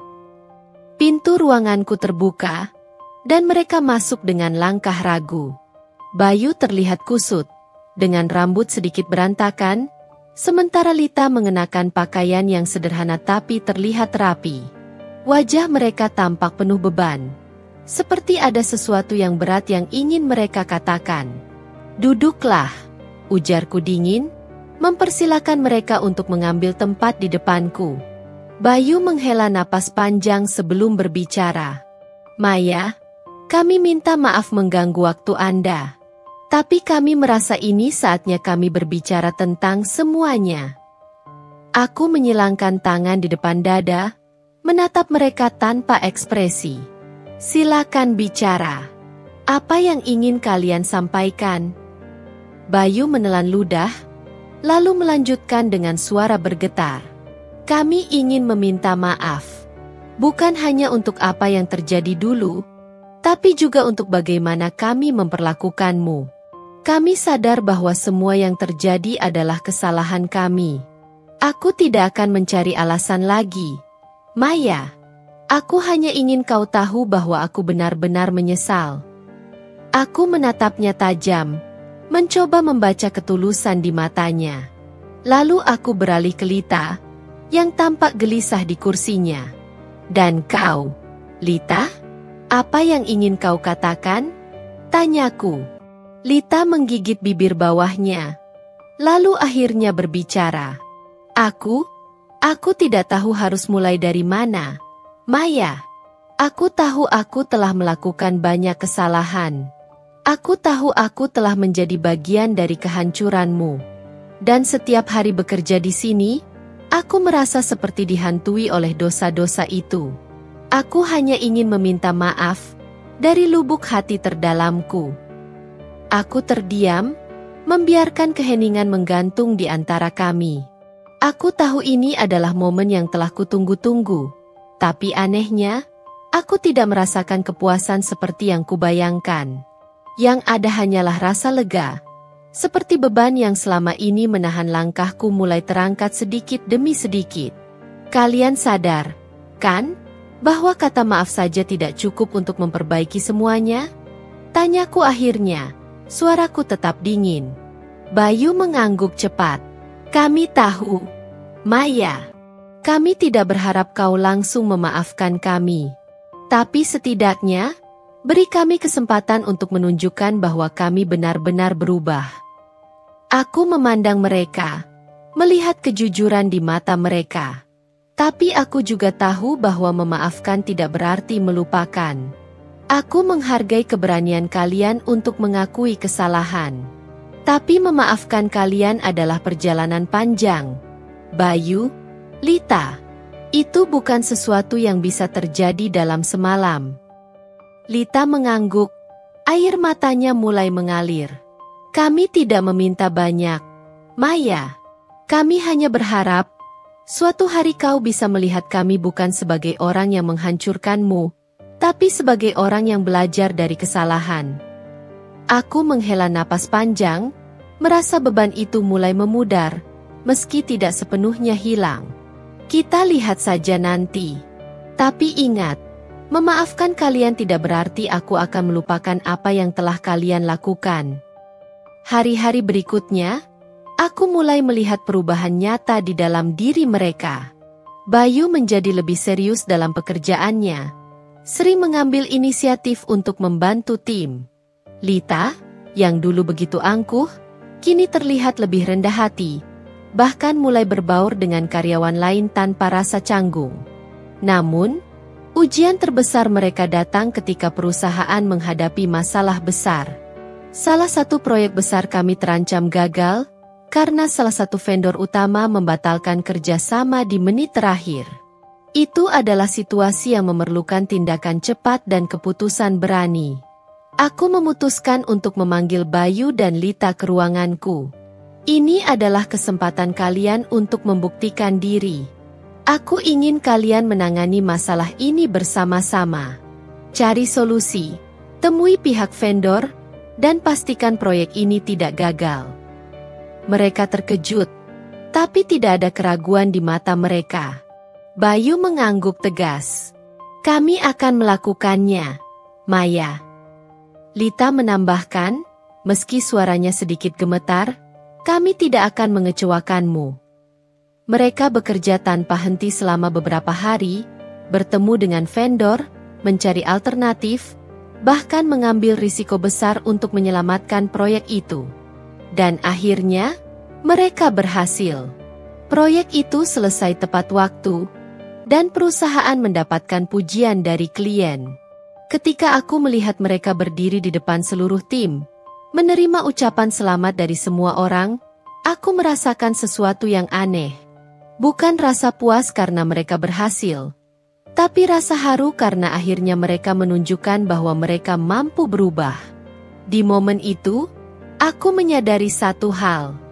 Pintu ruanganku terbuka, dan mereka masuk dengan langkah ragu. Bayu terlihat kusut, dengan rambut sedikit berantakan, sementara Lita mengenakan pakaian yang sederhana tapi terlihat rapi. Wajah mereka tampak penuh beban. Seperti ada sesuatu yang berat yang ingin mereka katakan. Duduklah, ujarku dingin, mempersilakan mereka untuk mengambil tempat di depanku. Bayu menghela napas panjang sebelum berbicara. Maya, kami minta maaf mengganggu waktu Anda. Tapi kami merasa ini saatnya kami berbicara tentang semuanya. Aku menyilangkan tangan di depan dada, menatap mereka tanpa ekspresi. Silakan bicara. Apa yang ingin kalian sampaikan? Bayu menelan ludah, lalu melanjutkan dengan suara bergetar. Kami ingin meminta maaf. Bukan hanya untuk apa yang terjadi dulu, tapi juga untuk bagaimana kami memperlakukanmu. Kami sadar bahwa semua yang terjadi adalah kesalahan kami. Aku tidak akan mencari alasan lagi. Maya, aku hanya ingin kau tahu bahwa aku benar-benar menyesal. Aku menatapnya tajam, mencoba membaca ketulusan di matanya. Lalu aku beralih ke Lita, yang tampak gelisah di kursinya. Dan kau, Lita? Apa yang ingin kau katakan? Tanyaku. Lita menggigit bibir bawahnya, lalu akhirnya berbicara. Aku tidak tahu harus mulai dari mana. Maya, aku tahu aku telah melakukan banyak kesalahan. Aku tahu aku telah menjadi bagian dari kehancuranmu. Dan setiap hari bekerja di sini, aku merasa seperti dihantui oleh dosa-dosa itu. Aku hanya ingin meminta maaf dari lubuk hati terdalamku. Aku terdiam, membiarkan keheningan menggantung di antara kami. Aku tahu ini adalah momen yang telah kutunggu-tunggu, tapi anehnya, aku tidak merasakan kepuasan seperti yang kubayangkan. Yang ada hanyalah rasa lega, seperti beban yang selama ini menahan langkahku mulai terangkat sedikit demi sedikit. Kalian sadar, kan, bahwa kata maaf saja tidak cukup untuk memperbaiki semuanya? Tanyaku akhirnya. Suaraku tetap dingin. Bayu mengangguk cepat. Kami tahu. Maya, kami tidak berharap kau langsung memaafkan kami. Tapi setidaknya, beri kami kesempatan untuk menunjukkan bahwa kami benar-benar berubah. Aku memandang mereka, melihat kejujuran di mata mereka. Tapi aku juga tahu bahwa memaafkan tidak berarti melupakan. Aku menghargai keberanian kalian untuk mengakui kesalahan. Tapi memaafkan kalian adalah perjalanan panjang. Bayu, Lita, itu bukan sesuatu yang bisa terjadi dalam semalam. Lita mengangguk, air matanya mulai mengalir. Kami tidak meminta banyak. Maya, kami hanya berharap, suatu hari kau bisa melihat kami bukan sebagai orang yang menghancurkanmu, tapi sebagai orang yang belajar dari kesalahan. Aku menghela napas panjang, merasa beban itu mulai memudar, meski tidak sepenuhnya hilang. Kita lihat saja nanti. Tapi ingat, memaafkan kalian tidak berarti aku akan melupakan apa yang telah kalian lakukan. Hari-hari berikutnya, aku mulai melihat perubahan nyata di dalam diri mereka. Bayu menjadi lebih serius dalam pekerjaannya, sering mengambil inisiatif untuk membantu tim. Lita, yang dulu begitu angkuh, kini terlihat lebih rendah hati, bahkan mulai berbaur dengan karyawan lain tanpa rasa canggung. Namun, ujian terbesar mereka datang ketika perusahaan menghadapi masalah besar. Salah satu proyek besar kami terancam gagal, karena salah satu vendor utama membatalkan kerjasama di menit terakhir. Itu adalah situasi yang memerlukan tindakan cepat dan keputusan berani. Aku memutuskan untuk memanggil Bayu dan Lita ke ruanganku. Ini adalah kesempatan kalian untuk membuktikan diri. Aku ingin kalian menangani masalah ini bersama-sama. Cari solusi, temui pihak vendor, dan pastikan proyek ini tidak gagal. Mereka terkejut, tapi tidak ada keraguan di mata mereka. Bayu mengangguk tegas. Kami akan melakukannya, Maya. Lita menambahkan, meski suaranya sedikit gemetar, kami tidak akan mengecewakanmu. Mereka bekerja tanpa henti selama beberapa hari, bertemu dengan vendor, mencari alternatif, bahkan mengambil risiko besar untuk menyelamatkan proyek itu. Dan akhirnya, Mereka berhasil. Proyek itu selesai tepat waktu, dan perusahaan mendapatkan pujian dari klien. Ketika aku melihat mereka berdiri di depan seluruh tim, menerima ucapan selamat dari semua orang, aku merasakan sesuatu yang aneh. Bukan rasa puas karena mereka berhasil, tapi rasa haru karena akhirnya mereka menunjukkan bahwa mereka mampu berubah. Di momen itu, aku menyadari satu hal.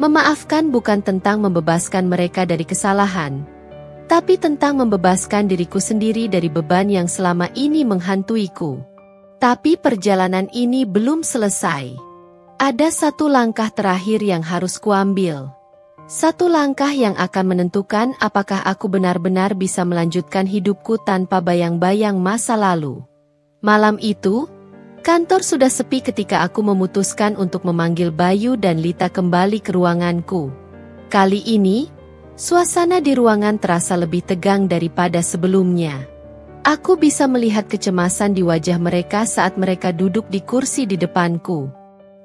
Memaafkan bukan tentang membebaskan mereka dari kesalahan, tapi tentang membebaskan diriku sendiri dari beban yang selama ini menghantuiku. Tapi perjalanan ini belum selesai. Ada satu langkah terakhir yang harus kuambil. Satu langkah yang akan menentukan apakah aku benar-benar bisa melanjutkan hidupku tanpa bayang-bayang masa lalu. Malam itu, kantor sudah sepi ketika aku memutuskan untuk memanggil Bayu dan Lita kembali ke ruanganku. Kali ini, suasana di ruangan terasa lebih tegang daripada sebelumnya. Aku bisa melihat kecemasan di wajah mereka saat mereka duduk di kursi di depanku.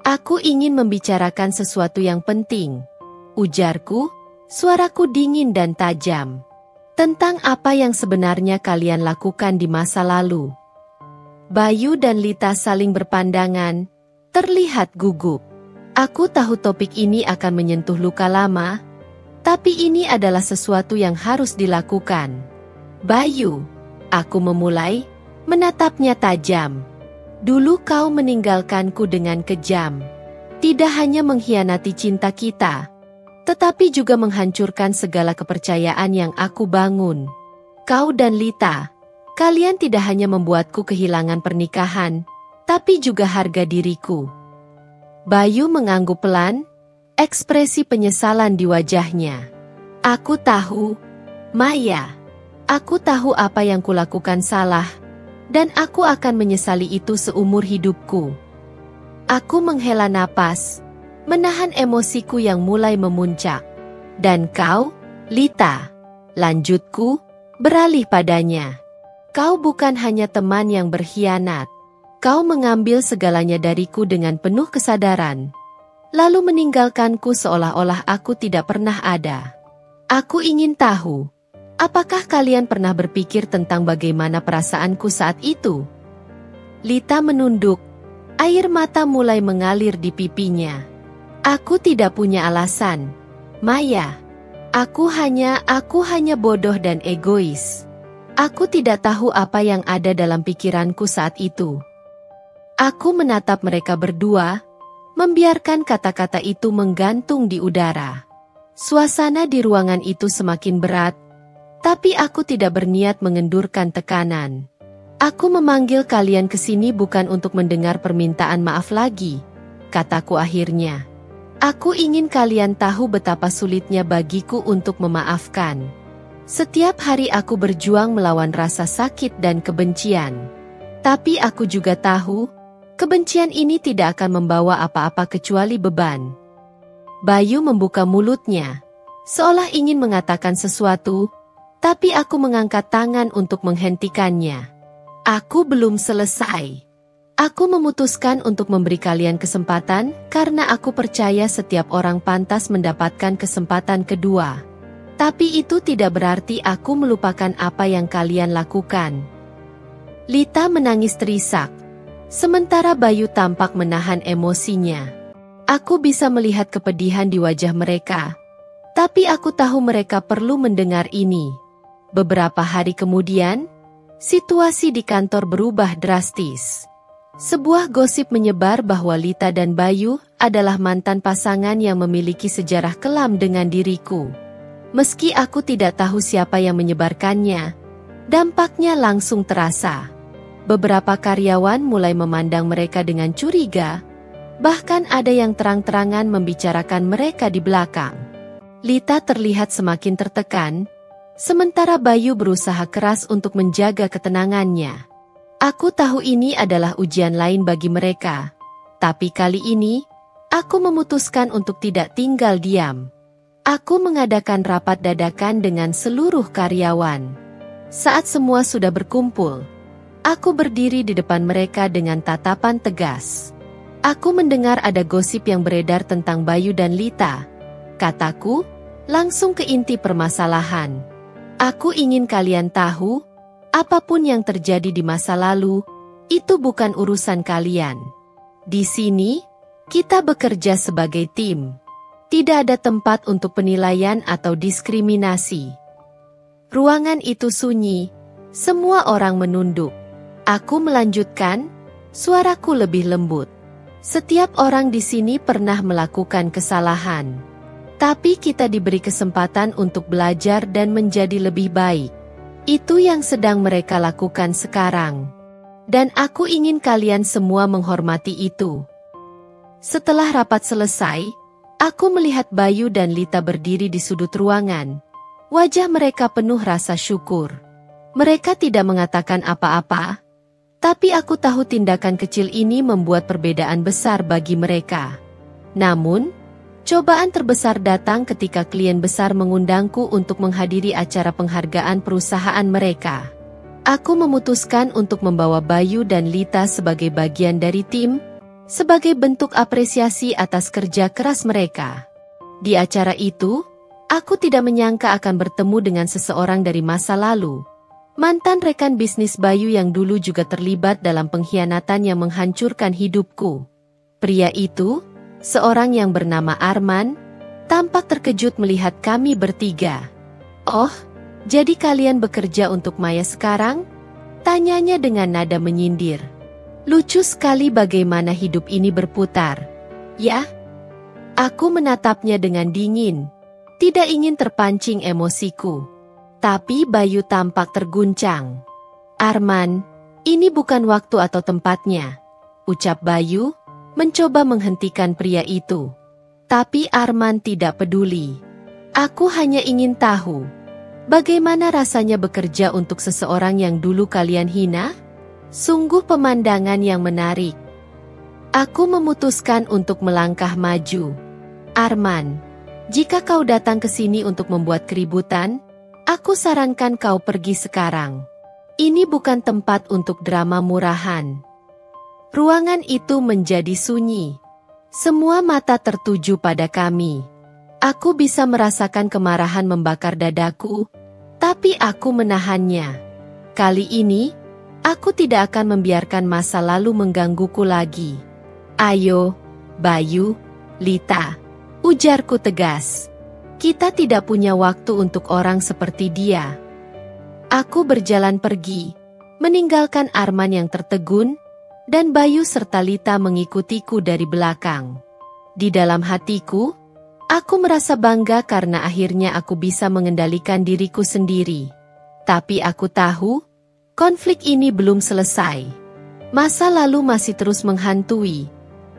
Aku ingin membicarakan sesuatu yang penting, ujarku, suaraku dingin dan tajam. Tentang apa yang sebenarnya kalian lakukan di masa lalu. Bayu dan Lita saling berpandangan, terlihat gugup. Aku tahu topik ini akan menyentuh luka lama, tapi ini adalah sesuatu yang harus dilakukan. Bayu, aku memulai, menatapnya tajam. Dulu kau meninggalkanku dengan kejam. Tidak hanya mengkhianati cinta kita, tetapi juga menghancurkan segala kepercayaan yang aku bangun. Kau dan Lita, kalian tidak hanya membuatku kehilangan pernikahan, tapi juga harga diriku. Bayu mengangguk pelan, ekspresi penyesalan di wajahnya. Aku tahu, Maya. Aku tahu apa yang kulakukan salah, dan aku akan menyesali itu seumur hidupku. Aku menghela napas, menahan emosiku yang mulai memuncak. Dan kau, Lita, lanjutku, beralih padanya. Kau bukan hanya teman yang berkhianat. Kau mengambil segalanya dariku dengan penuh kesadaran, lalu meninggalkanku seolah-olah aku tidak pernah ada. Aku ingin tahu, apakah kalian pernah berpikir tentang bagaimana perasaanku saat itu? Lita menunduk, air mata mulai mengalir di pipinya. Aku tidak punya alasan, Maya. Aku hanya bodoh dan egois. Aku tidak tahu apa yang ada dalam pikiranku saat itu. Aku menatap mereka berdua, membiarkan kata-kata itu menggantung di udara. Suasana di ruangan itu semakin berat, tapi aku tidak berniat mengendurkan tekanan. Aku memanggil kalian ke sini bukan untuk mendengar permintaan maaf lagi, kataku akhirnya. Aku ingin kalian tahu betapa sulitnya bagiku untuk memaafkan. Setiap hari aku berjuang melawan rasa sakit dan kebencian. Tapi aku juga tahu, kebencian ini tidak akan membawa apa-apa kecuali beban. Bayu membuka mulutnya, seolah ingin mengatakan sesuatu, tapi aku mengangkat tangan untuk menghentikannya. Aku belum selesai. Aku memutuskan untuk memberi kalian kesempatan karena aku percaya setiap orang pantas mendapatkan kesempatan kedua. Tapi itu tidak berarti aku melupakan apa yang kalian lakukan. Lita menangis terisak, sementara Bayu tampak menahan emosinya. Aku bisa melihat kepedihan di wajah mereka, tapi aku tahu mereka perlu mendengar ini. Beberapa hari kemudian, situasi di kantor berubah drastis. Sebuah gosip menyebar bahwa Lita dan Bayu adalah mantan pasangan yang memiliki sejarah kelam dengan diriku. Meski aku tidak tahu siapa yang menyebarkannya, dampaknya langsung terasa. Beberapa karyawan mulai memandang mereka dengan curiga, bahkan ada yang terang-terangan membicarakan mereka di belakang. Lita terlihat semakin tertekan, sementara Bayu berusaha keras untuk menjaga ketenangannya. Aku tahu ini adalah ujian lain bagi mereka, tapi kali ini, aku memutuskan untuk tidak tinggal diam. Aku mengadakan rapat dadakan dengan seluruh karyawan. Saat semua sudah berkumpul, aku berdiri di depan mereka dengan tatapan tegas. Aku mendengar ada gosip yang beredar tentang Bayu dan Lita, kataku, langsung ke inti permasalahan. Aku ingin kalian tahu, apapun yang terjadi di masa lalu, itu bukan urusan kalian. Di sini, kita bekerja sebagai tim. Tidak ada tempat untuk penilaian atau diskriminasi. Ruangan itu sunyi, semua orang menunduk. Aku melanjutkan, suaraku lebih lembut. Setiap orang di sini pernah melakukan kesalahan. Tapi kita diberi kesempatan untuk belajar dan menjadi lebih baik. Itu yang sedang mereka lakukan sekarang. Dan aku ingin kalian semua menghormati itu. Setelah rapat selesai, aku melihat Bayu dan Lita berdiri di sudut ruangan. Wajah mereka penuh rasa syukur. Mereka tidak mengatakan apa-apa. Tapi aku tahu tindakan kecil ini membuat perbedaan besar bagi mereka. Namun, cobaan terbesar datang ketika klien besar mengundangku untuk menghadiri acara penghargaan perusahaan mereka. Aku memutuskan untuk membawa Bayu dan Lita sebagai bagian dari tim, sebagai bentuk apresiasi atas kerja keras mereka. Di acara itu, aku tidak menyangka akan bertemu dengan seseorang dari masa lalu. Mantan rekan bisnis Bayu yang dulu juga terlibat dalam pengkhianatan yang menghancurkan hidupku. Pria itu, seorang yang bernama Arman, tampak terkejut melihat kami bertiga. "Oh, jadi kalian bekerja untuk Maya sekarang?" Tanyanya dengan nada menyindir. Lucu sekali bagaimana hidup ini berputar. Ya? Aku menatapnya dengan dingin. Tidak ingin terpancing emosiku. Tapi Bayu tampak terguncang. "Arman, ini bukan waktu atau tempatnya," ucap Bayu, mencoba menghentikan pria itu. Tapi Arman tidak peduli. "Aku hanya ingin tahu, bagaimana rasanya bekerja untuk seseorang yang dulu kalian hina? Sungguh pemandangan yang menarik." Aku memutuskan untuk melangkah maju. "Arman, jika kau datang ke sini untuk membuat keributan, aku sarankan kau pergi sekarang. Ini bukan tempat untuk drama murahan." Ruangan itu menjadi sunyi. Semua mata tertuju pada kami. Aku bisa merasakan kemarahan membakar dadaku, tapi aku menahannya. Kali ini, aku tidak akan membiarkan masa lalu menggangguku lagi. "Ayo, Bayu, Lita," ujarku tegas. "Kita tidak punya waktu untuk orang seperti dia." Aku berjalan pergi, meninggalkan Arman yang tertegun, dan Bayu serta Lita mengikutiku dari belakang. Di dalam hatiku, aku merasa bangga karena akhirnya aku bisa mengendalikan diriku sendiri. Tapi aku tahu, konflik ini belum selesai. Masa lalu masih terus menghantui,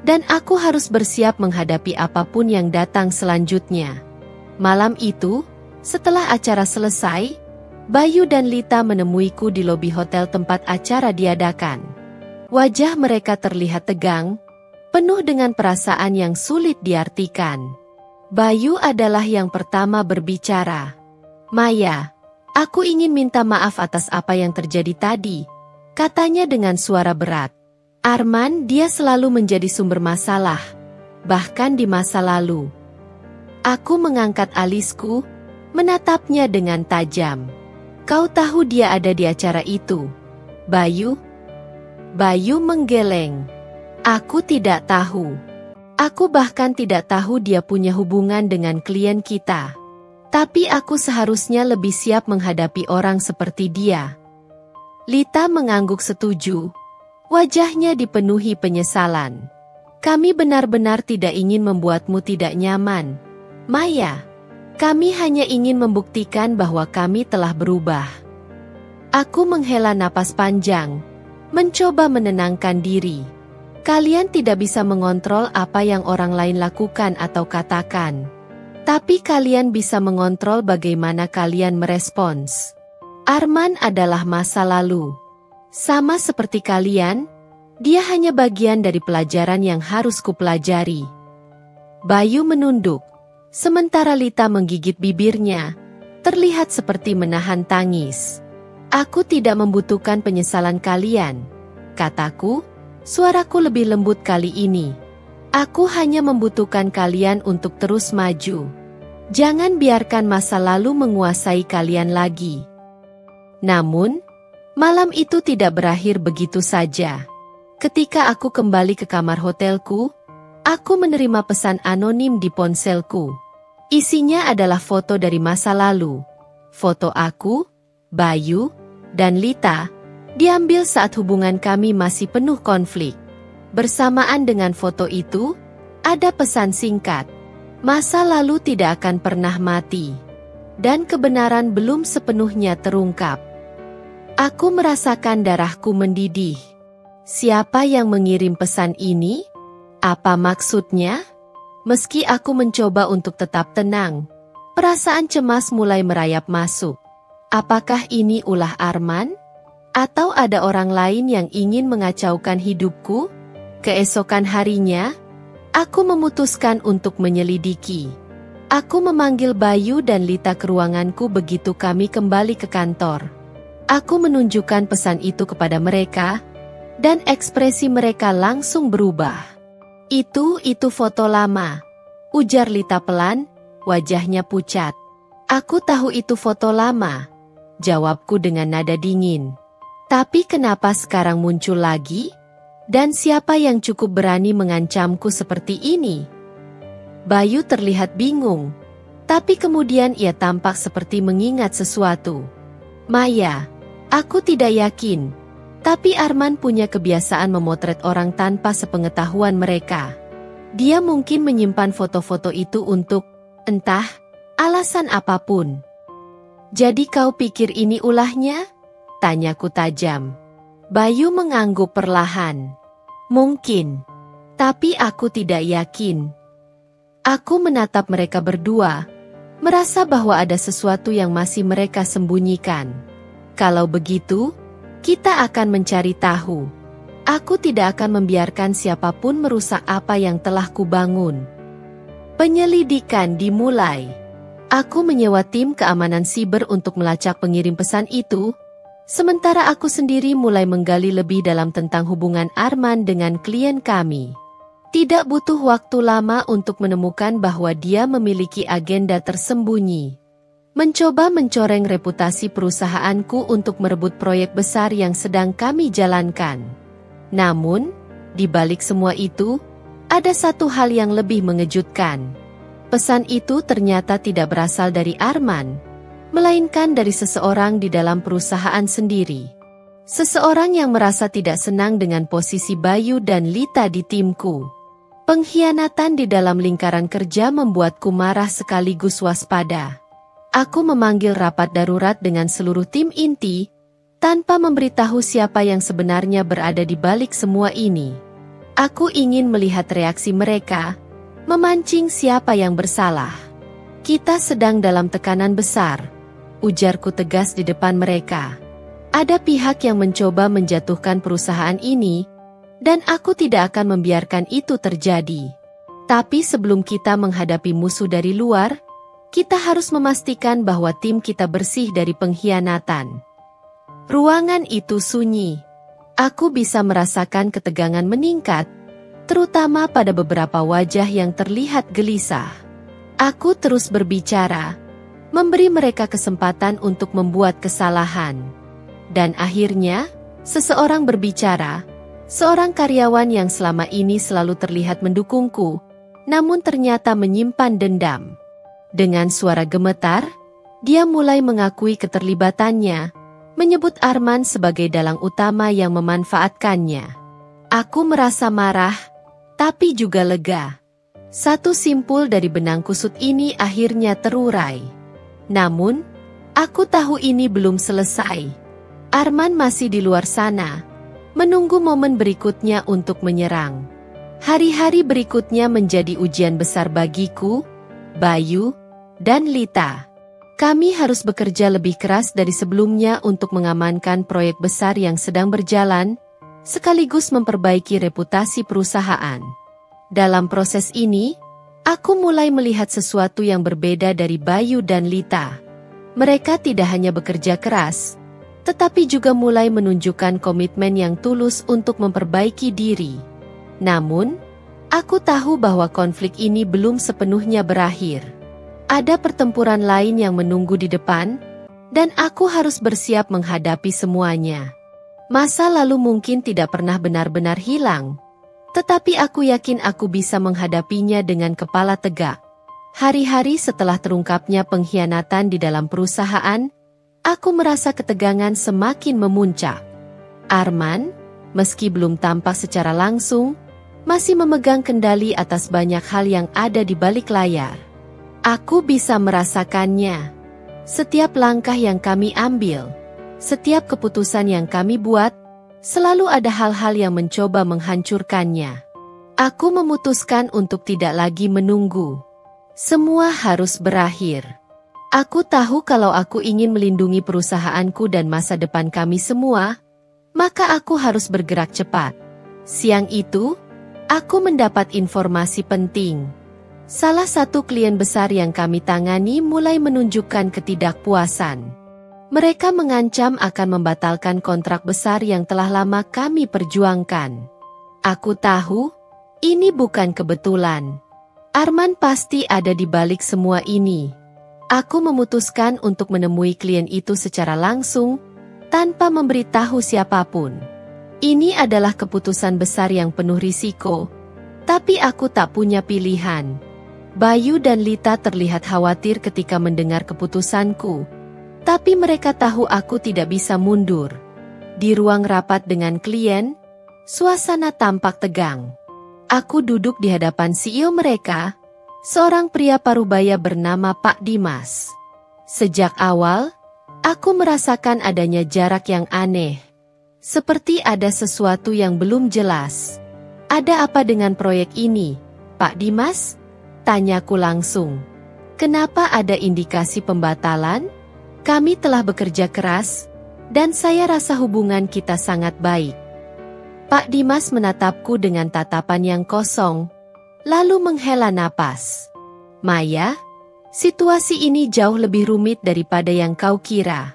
dan aku harus bersiap menghadapi apapun yang datang selanjutnya. Malam itu, setelah acara selesai, Bayu dan Lita menemuiku di lobi hotel tempat acara diadakan. Wajah mereka terlihat tegang, penuh dengan perasaan yang sulit diartikan. Bayu adalah yang pertama berbicara. "Maya, aku ingin minta maaf atas apa yang terjadi tadi," katanya dengan suara berat. "Arman, dia selalu menjadi sumber masalah, bahkan di masa lalu." Aku mengangkat alisku, menatapnya dengan tajam. "Kau tahu dia ada di acara itu, Bayu?" Bayu menggeleng. "Aku tidak tahu. Aku bahkan tidak tahu dia punya hubungan dengan klien kita. Tapi aku seharusnya lebih siap menghadapi orang seperti dia." Lita mengangguk setuju. Wajahnya dipenuhi penyesalan. "Kami benar-benar tidak ingin membuatmu tidak nyaman, Maya. Kami hanya ingin membuktikan bahwa kami telah berubah." Aku menghela napas panjang, mencoba menenangkan diri. Kalian tidak bisa mengontrol apa yang orang lain lakukan atau katakan. Tapi kalian bisa mengontrol bagaimana kalian merespons. Arman adalah masa lalu. Sama seperti kalian, dia hanya bagian dari pelajaran yang harus kupelajari. Bayu menunduk. Sementara Lita menggigit bibirnya, terlihat seperti menahan tangis. "Aku tidak membutuhkan penyesalan kalian," kataku, suaraku lebih lembut kali ini. "Aku hanya membutuhkan kalian untuk terus maju." Jangan biarkan masa lalu menguasai kalian lagi. Namun, malam itu tidak berakhir begitu saja. Ketika aku kembali ke kamar hotelku, aku menerima pesan anonim di ponselku. Isinya adalah foto dari masa lalu. Foto aku, Bayu, dan Lita, diambil saat hubungan kami masih penuh konflik. Bersamaan dengan foto itu, ada pesan singkat. Masa lalu tidak akan pernah mati. Dan kebenaran belum sepenuhnya terungkap. Aku merasakan darahku mendidih. Siapa yang mengirim pesan ini? Apa maksudnya? Meski aku mencoba untuk tetap tenang, perasaan cemas mulai merayap masuk. Apakah ini ulah Arman? Atau ada orang lain yang ingin mengacaukan hidupku? Keesokan harinya, aku memutuskan untuk menyelidiki. Aku memanggil Bayu dan Lita ke ruanganku begitu kami kembali ke kantor. Aku menunjukkan pesan itu kepada mereka, dan ekspresi mereka langsung berubah. Itu foto lama, ujar Lita pelan, wajahnya pucat. Aku tahu itu foto lama, jawabku dengan nada dingin. Tapi kenapa sekarang muncul lagi? Dan siapa yang cukup berani mengancamku seperti ini? Bayu terlihat bingung, tapi kemudian ia tampak seperti mengingat sesuatu. Maya, aku tidak yakin, tapi Arman punya kebiasaan memotret orang tanpa sepengetahuan mereka. Dia mungkin menyimpan foto-foto itu untuk, entah, alasan apapun. Jadi kau pikir ini ulahnya? Tanyaku tajam. Bayu mengangguk perlahan. Mungkin, tapi aku tidak yakin. Aku menatap mereka berdua, merasa bahwa ada sesuatu yang masih mereka sembunyikan. Kalau begitu, kita akan mencari tahu. Aku tidak akan membiarkan siapapun merusak apa yang telah kubangun. Penyelidikan dimulai. Aku menyewa tim keamanan siber untuk melacak pengirim pesan itu, sementara aku sendiri mulai menggali lebih dalam tentang hubungan Arman dengan klien kami. Tidak butuh waktu lama untuk menemukan bahwa dia memiliki agenda tersembunyi. Mencoba mencoreng reputasi perusahaanku untuk merebut proyek besar yang sedang kami jalankan. Namun, di balik semua itu, ada satu hal yang lebih mengejutkan. Pesan itu ternyata tidak berasal dari Arman, melainkan dari seseorang di dalam perusahaan sendiri. Seseorang yang merasa tidak senang dengan posisi Bayu dan Lita di timku. Pengkhianatan di dalam lingkaran kerja membuatku marah sekaligus waspada. Aku memanggil rapat darurat dengan seluruh tim inti, tanpa memberitahu siapa yang sebenarnya berada di balik semua ini. Aku ingin melihat reaksi mereka, memancing siapa yang bersalah. Kita sedang dalam tekanan besar, ujarku tegas di depan mereka. Ada pihak yang mencoba menjatuhkan perusahaan ini, dan aku tidak akan membiarkan itu terjadi. Tapi sebelum kita menghadapi musuh dari luar, kita harus memastikan bahwa tim kita bersih dari pengkhianatan. Ruangan itu sunyi. Aku bisa merasakan ketegangan meningkat, terutama pada beberapa wajah yang terlihat gelisah. Aku terus berbicara, memberi mereka kesempatan untuk membuat kesalahan. Dan akhirnya, seseorang berbicara, seorang karyawan yang selama ini selalu terlihat mendukungku, namun ternyata menyimpan dendam. Dengan suara gemetar, dia mulai mengakui keterlibatannya, menyebut Arman sebagai dalang utama yang memanfaatkannya. Aku merasa marah, tapi juga lega. Satu simpul dari benang kusut ini akhirnya terurai. Namun, aku tahu ini belum selesai. Arman masih di luar sana, menunggu momen berikutnya untuk menyerang. Hari-hari berikutnya menjadi ujian besar bagiku, Bayu, dan Lita. Kami harus bekerja lebih keras dari sebelumnya untuk mengamankan proyek besar yang sedang berjalan, sekaligus memperbaiki reputasi perusahaan. Dalam proses ini, aku mulai melihat sesuatu yang berbeda dari Bayu dan Lita. Mereka tidak hanya bekerja keras, tetapi juga mulai menunjukkan komitmen yang tulus untuk memperbaiki diri. Namun, aku tahu bahwa konflik ini belum sepenuhnya berakhir. Ada pertempuran lain yang menunggu di depan, dan aku harus bersiap menghadapi semuanya. Masa lalu mungkin tidak pernah benar-benar hilang, tetapi aku yakin aku bisa menghadapinya dengan kepala tegak. Hari-hari setelah terungkapnya pengkhianatan di dalam perusahaan, aku merasa ketegangan semakin memuncak. Arman, meski belum tampak secara langsung, masih memegang kendali atas banyak hal yang ada di balik layar. Aku bisa merasakannya. Setiap langkah yang kami ambil, setiap keputusan yang kami buat, selalu ada hal-hal yang mencoba menghancurkannya. Aku memutuskan untuk tidak lagi menunggu. Semua harus berakhir. Aku tahu kalau aku ingin melindungi perusahaanku dan masa depan kami semua, maka aku harus bergerak cepat. Siang itu, aku mendapat informasi penting. Salah satu klien besar yang kami tangani mulai menunjukkan ketidakpuasan. Mereka mengancam akan membatalkan kontrak besar yang telah lama kami perjuangkan. Aku tahu, ini bukan kebetulan. Arman pasti ada di balik semua ini. Aku memutuskan untuk menemui klien itu secara langsung, tanpa memberitahu siapapun. Ini adalah keputusan besar yang penuh risiko, tapi aku tak punya pilihan. Bayu dan Lita terlihat khawatir ketika mendengar keputusanku, tapi mereka tahu aku tidak bisa mundur. Di ruang rapat dengan klien, suasana tampak tegang. Aku duduk di hadapan CEO mereka, seorang pria parubaya bernama Pak Dimas. Sejak awal, aku merasakan adanya jarak yang aneh. Seperti ada sesuatu yang belum jelas. Ada apa dengan proyek ini, Pak Dimas? Tanyaku langsung. Kenapa ada indikasi pembatalan? Kami telah bekerja keras, dan saya rasa hubungan kita sangat baik. Pak Dimas menatapku dengan tatapan yang kosong, lalu menghela napas. Maya, situasi ini jauh lebih rumit daripada yang kau kira.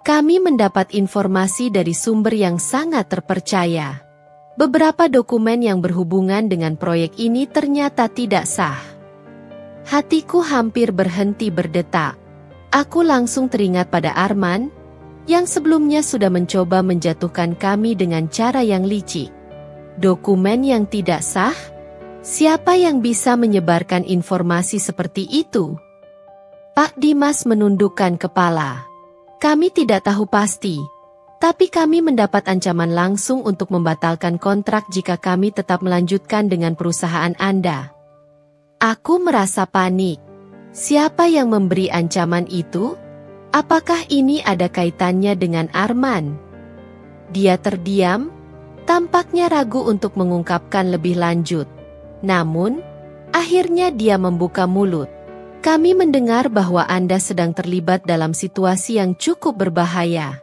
Kami mendapat informasi dari sumber yang sangat terpercaya. Beberapa dokumen yang berhubungan dengan proyek ini ternyata tidak sah. Hatiku hampir berhenti berdetak. Aku langsung teringat pada Arman, yang sebelumnya sudah mencoba menjatuhkan kami dengan cara yang licik. Dokumen yang tidak sah? Siapa yang bisa menyebarkan informasi seperti itu? Pak Dimas menundukkan kepala. Kami tidak tahu pasti, tapi kami mendapat ancaman langsung untuk membatalkan kontrak jika kami tetap melanjutkan dengan perusahaan Anda. Aku merasa panik. Siapa yang memberi ancaman itu? Apakah ini ada kaitannya dengan Arman? Dia terdiam, tampaknya ragu untuk mengungkapkan lebih lanjut. Namun, akhirnya dia membuka mulut. Kami mendengar bahwa Anda sedang terlibat dalam situasi yang cukup berbahaya.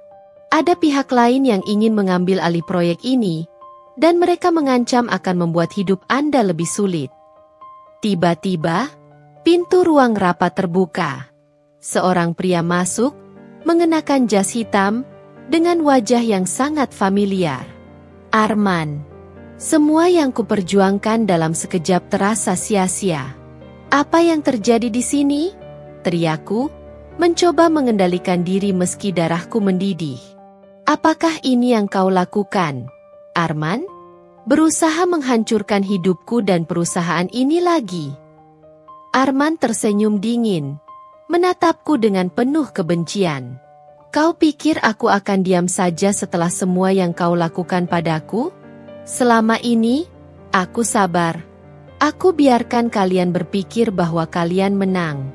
Ada pihak lain yang ingin mengambil alih proyek ini, dan mereka mengancam akan membuat hidup Anda lebih sulit. Tiba-tiba, pintu ruang rapat terbuka. Seorang pria masuk, mengenakan jas hitam, dengan wajah yang sangat familiar. Arman. Semua yang kuperjuangkan dalam sekejap terasa sia-sia. Apa yang terjadi di sini? Teriakku, mencoba mengendalikan diri meski darahku mendidih. Apakah ini yang kau lakukan, Arman? Berusaha menghancurkan hidupku dan perusahaan ini lagi. Arman tersenyum dingin, menatapku dengan penuh kebencian. Kau pikir aku akan diam saja setelah semua yang kau lakukan padaku? Selama ini, aku sabar. Aku biarkan kalian berpikir bahwa kalian menang.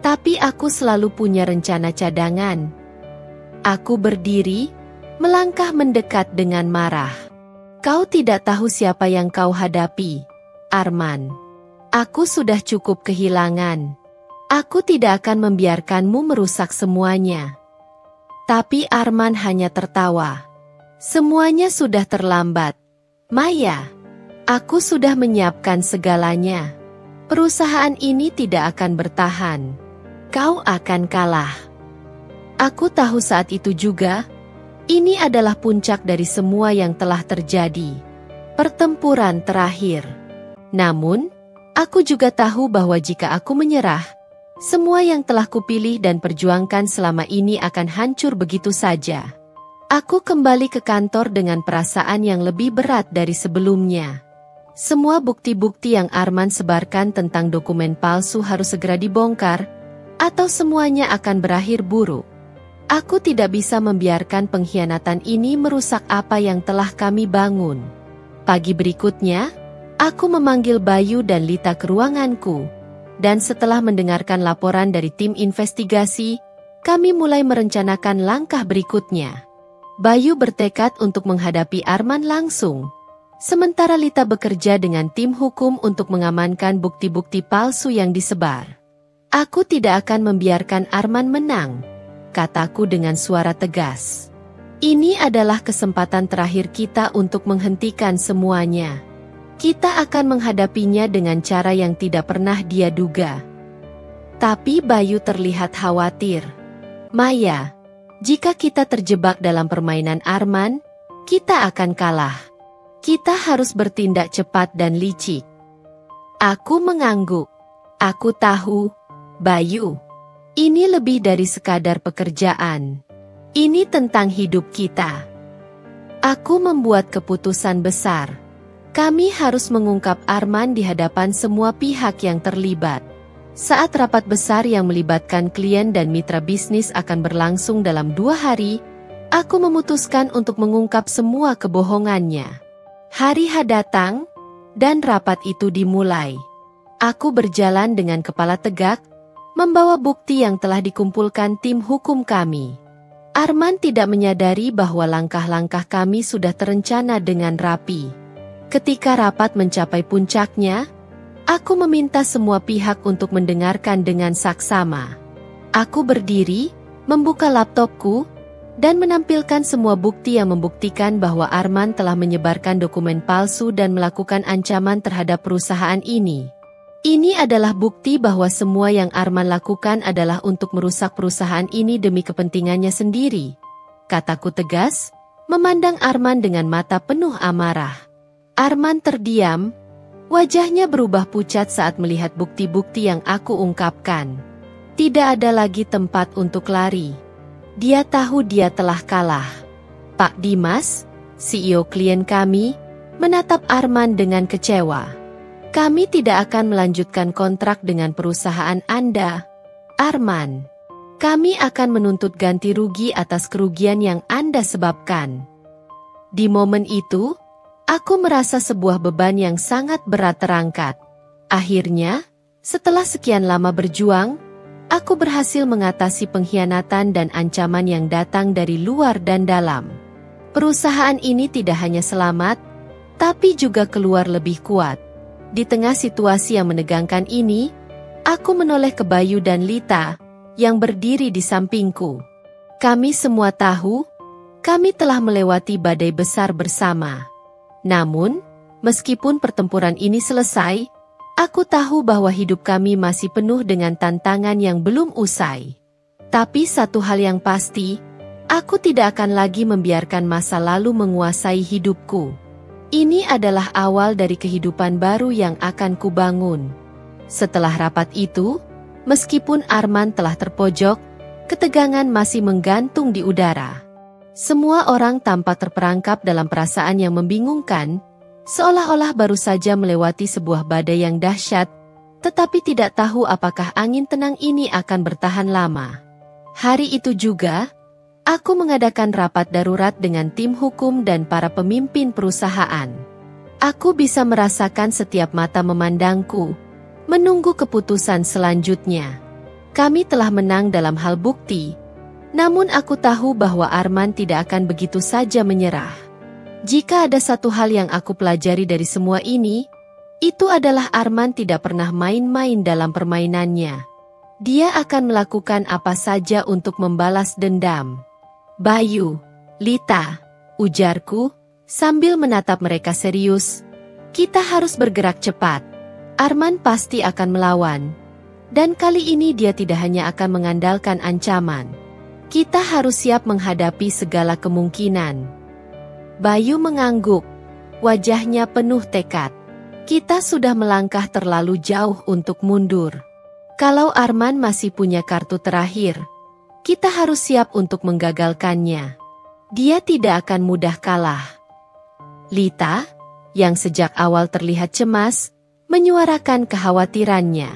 Tapi aku selalu punya rencana cadangan. Aku berdiri, melangkah mendekat dengan marah. Kau tidak tahu siapa yang kau hadapi, Arman. Aku sudah cukup kehilangan. Aku tidak akan membiarkanmu merusak semuanya. Tapi Arman hanya tertawa. Semuanya sudah terlambat. Maya, aku sudah menyiapkan segalanya. Perusahaan ini tidak akan bertahan. Kau akan kalah. Aku tahu saat itu juga, ini adalah puncak dari semua yang telah terjadi. Pertempuran terakhir. Namun, aku juga tahu bahwa jika aku menyerah, Semua yang telah kupilih dan perjuangkan selama ini akan hancur begitu saja. Aku kembali ke kantor dengan perasaan yang lebih berat dari sebelumnya. Semua bukti-bukti yang Arman sebarkan tentang dokumen palsu harus segera dibongkar, atau semuanya akan berakhir buruk. Aku tidak bisa membiarkan pengkhianatan ini merusak apa yang telah kami bangun. Pagi berikutnya, aku memanggil Bayu dan Lita ke ruanganku. Dan setelah mendengarkan laporan dari tim investigasi, kami mulai merencanakan langkah berikutnya. Bayu bertekad untuk menghadapi Arman langsung. Sementara Lita bekerja dengan tim hukum untuk mengamankan bukti-bukti palsu yang disebar. Aku tidak akan membiarkan Arman menang, kataku dengan suara tegas. Ini adalah kesempatan terakhir kita untuk menghentikan semuanya. Kita akan menghadapinya dengan cara yang tidak pernah dia duga. Tapi Bayu terlihat khawatir. Maya, jika kita terjebak dalam permainan Arman, kita akan kalah. Kita harus bertindak cepat dan licik. Aku mengangguk. Aku tahu, Bayu. Ini lebih dari sekadar pekerjaan. Ini tentang hidup kita. Aku membuat keputusan besar. Kami harus mengungkap Arman di hadapan semua pihak yang terlibat. Saat rapat besar yang melibatkan klien dan mitra bisnis akan berlangsung dalam 2 hari, aku memutuskan untuk mengungkap semua kebohongannya. Hari H datang, dan rapat itu dimulai. Aku berjalan dengan kepala tegak, membawa bukti yang telah dikumpulkan tim hukum kami. Arman tidak menyadari bahwa langkah-langkah kami sudah terencana dengan rapi. Ketika rapat mencapai puncaknya, aku meminta semua pihak untuk mendengarkan dengan saksama. Aku berdiri, membuka laptopku, dan menampilkan semua bukti yang membuktikan bahwa Arman telah menyebarkan dokumen palsu dan melakukan ancaman terhadap perusahaan ini. Ini adalah bukti bahwa semua yang Arman lakukan adalah untuk merusak perusahaan ini demi kepentingannya sendiri, kataku tegas, memandang Arman dengan mata penuh amarah. Arman terdiam, wajahnya berubah pucat saat melihat bukti-bukti yang aku ungkapkan. Tidak ada lagi tempat untuk lari. Dia tahu dia telah kalah. Pak Dimas, CEO klien kami, menatap Arman dengan kecewa. Kami tidak akan melanjutkan kontrak dengan perusahaan Anda, Arman. Kami akan menuntut ganti rugi atas kerugian yang Anda sebabkan. Di momen itu, aku merasa sebuah beban yang sangat berat terangkat. Akhirnya, setelah sekian lama berjuang, aku berhasil mengatasi pengkhianatan dan ancaman yang datang dari luar dan dalam. Perusahaan ini tidak hanya selamat, tapi juga keluar lebih kuat. Di tengah situasi yang menegangkan ini, aku menoleh ke Bayu dan Lita, yang berdiri di sampingku. Kami semua tahu, kami telah melewati badai besar bersama. Namun, meskipun pertempuran ini selesai, aku tahu bahwa hidup kami masih penuh dengan tantangan yang belum usai. Tapi satu hal yang pasti, aku tidak akan lagi membiarkan masa lalu menguasai hidupku. Ini adalah awal dari kehidupan baru yang akan kubangun. Setelah rapat itu, meskipun Arman telah terpojok, ketegangan masih menggantung di udara. Semua orang tampak terperangkap dalam perasaan yang membingungkan, seolah-olah baru saja melewati sebuah badai yang dahsyat, tetapi tidak tahu apakah angin tenang ini akan bertahan lama. Hari itu juga, aku mengadakan rapat darurat dengan tim hukum dan para pemimpin perusahaan. Aku bisa merasakan setiap mata memandangku, menunggu keputusan selanjutnya. Kami telah menang dalam hal bukti, namun aku tahu bahwa Arman tidak akan begitu saja menyerah. Jika ada satu hal yang aku pelajari dari semua ini, itu adalah Arman tidak pernah main-main dalam permainannya. Dia akan melakukan apa saja untuk membalas dendam. Bayu, Lita, ujarku, sambil menatap mereka serius. Kita harus bergerak cepat. Arman pasti akan melawan. Dan kali ini dia tidak hanya akan mengandalkan ancaman. Kita harus siap menghadapi segala kemungkinan. Bayu mengangguk. Wajahnya penuh tekad. Kita sudah melangkah terlalu jauh untuk mundur. Kalau Arman masih punya kartu terakhir, kita harus siap untuk menggagalkannya. Dia tidak akan mudah kalah. Lita, yang sejak awal terlihat cemas, menyuarakan kekhawatirannya.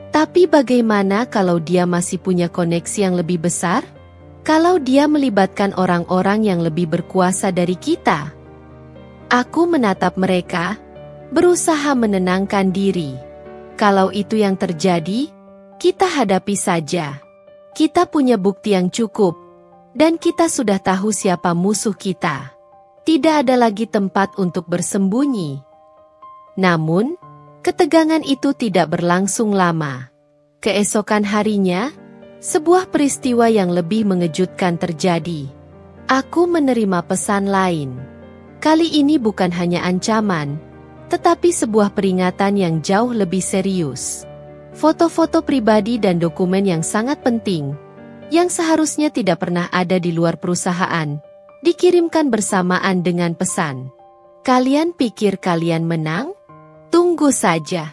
Tapi bagaimana kalau dia masih punya koneksi yang lebih besar? Kalau dia melibatkan orang-orang yang lebih berkuasa dari kita? Aku menatap mereka, berusaha menenangkan diri. Kalau itu yang terjadi, kita hadapi saja. Kita punya bukti yang cukup, dan kita sudah tahu siapa musuh kita. Tidak ada lagi tempat untuk bersembunyi. Namun, ketegangan itu tidak berlangsung lama. Keesokan harinya, sebuah peristiwa yang lebih mengejutkan terjadi. Aku menerima pesan lain. Kali ini bukan hanya ancaman, tetapi sebuah peringatan yang jauh lebih serius. Foto-foto pribadi dan dokumen yang sangat penting, yang seharusnya tidak pernah ada di luar perusahaan, dikirimkan bersamaan dengan pesan. Kalian pikir kalian menang? Tunggu saja.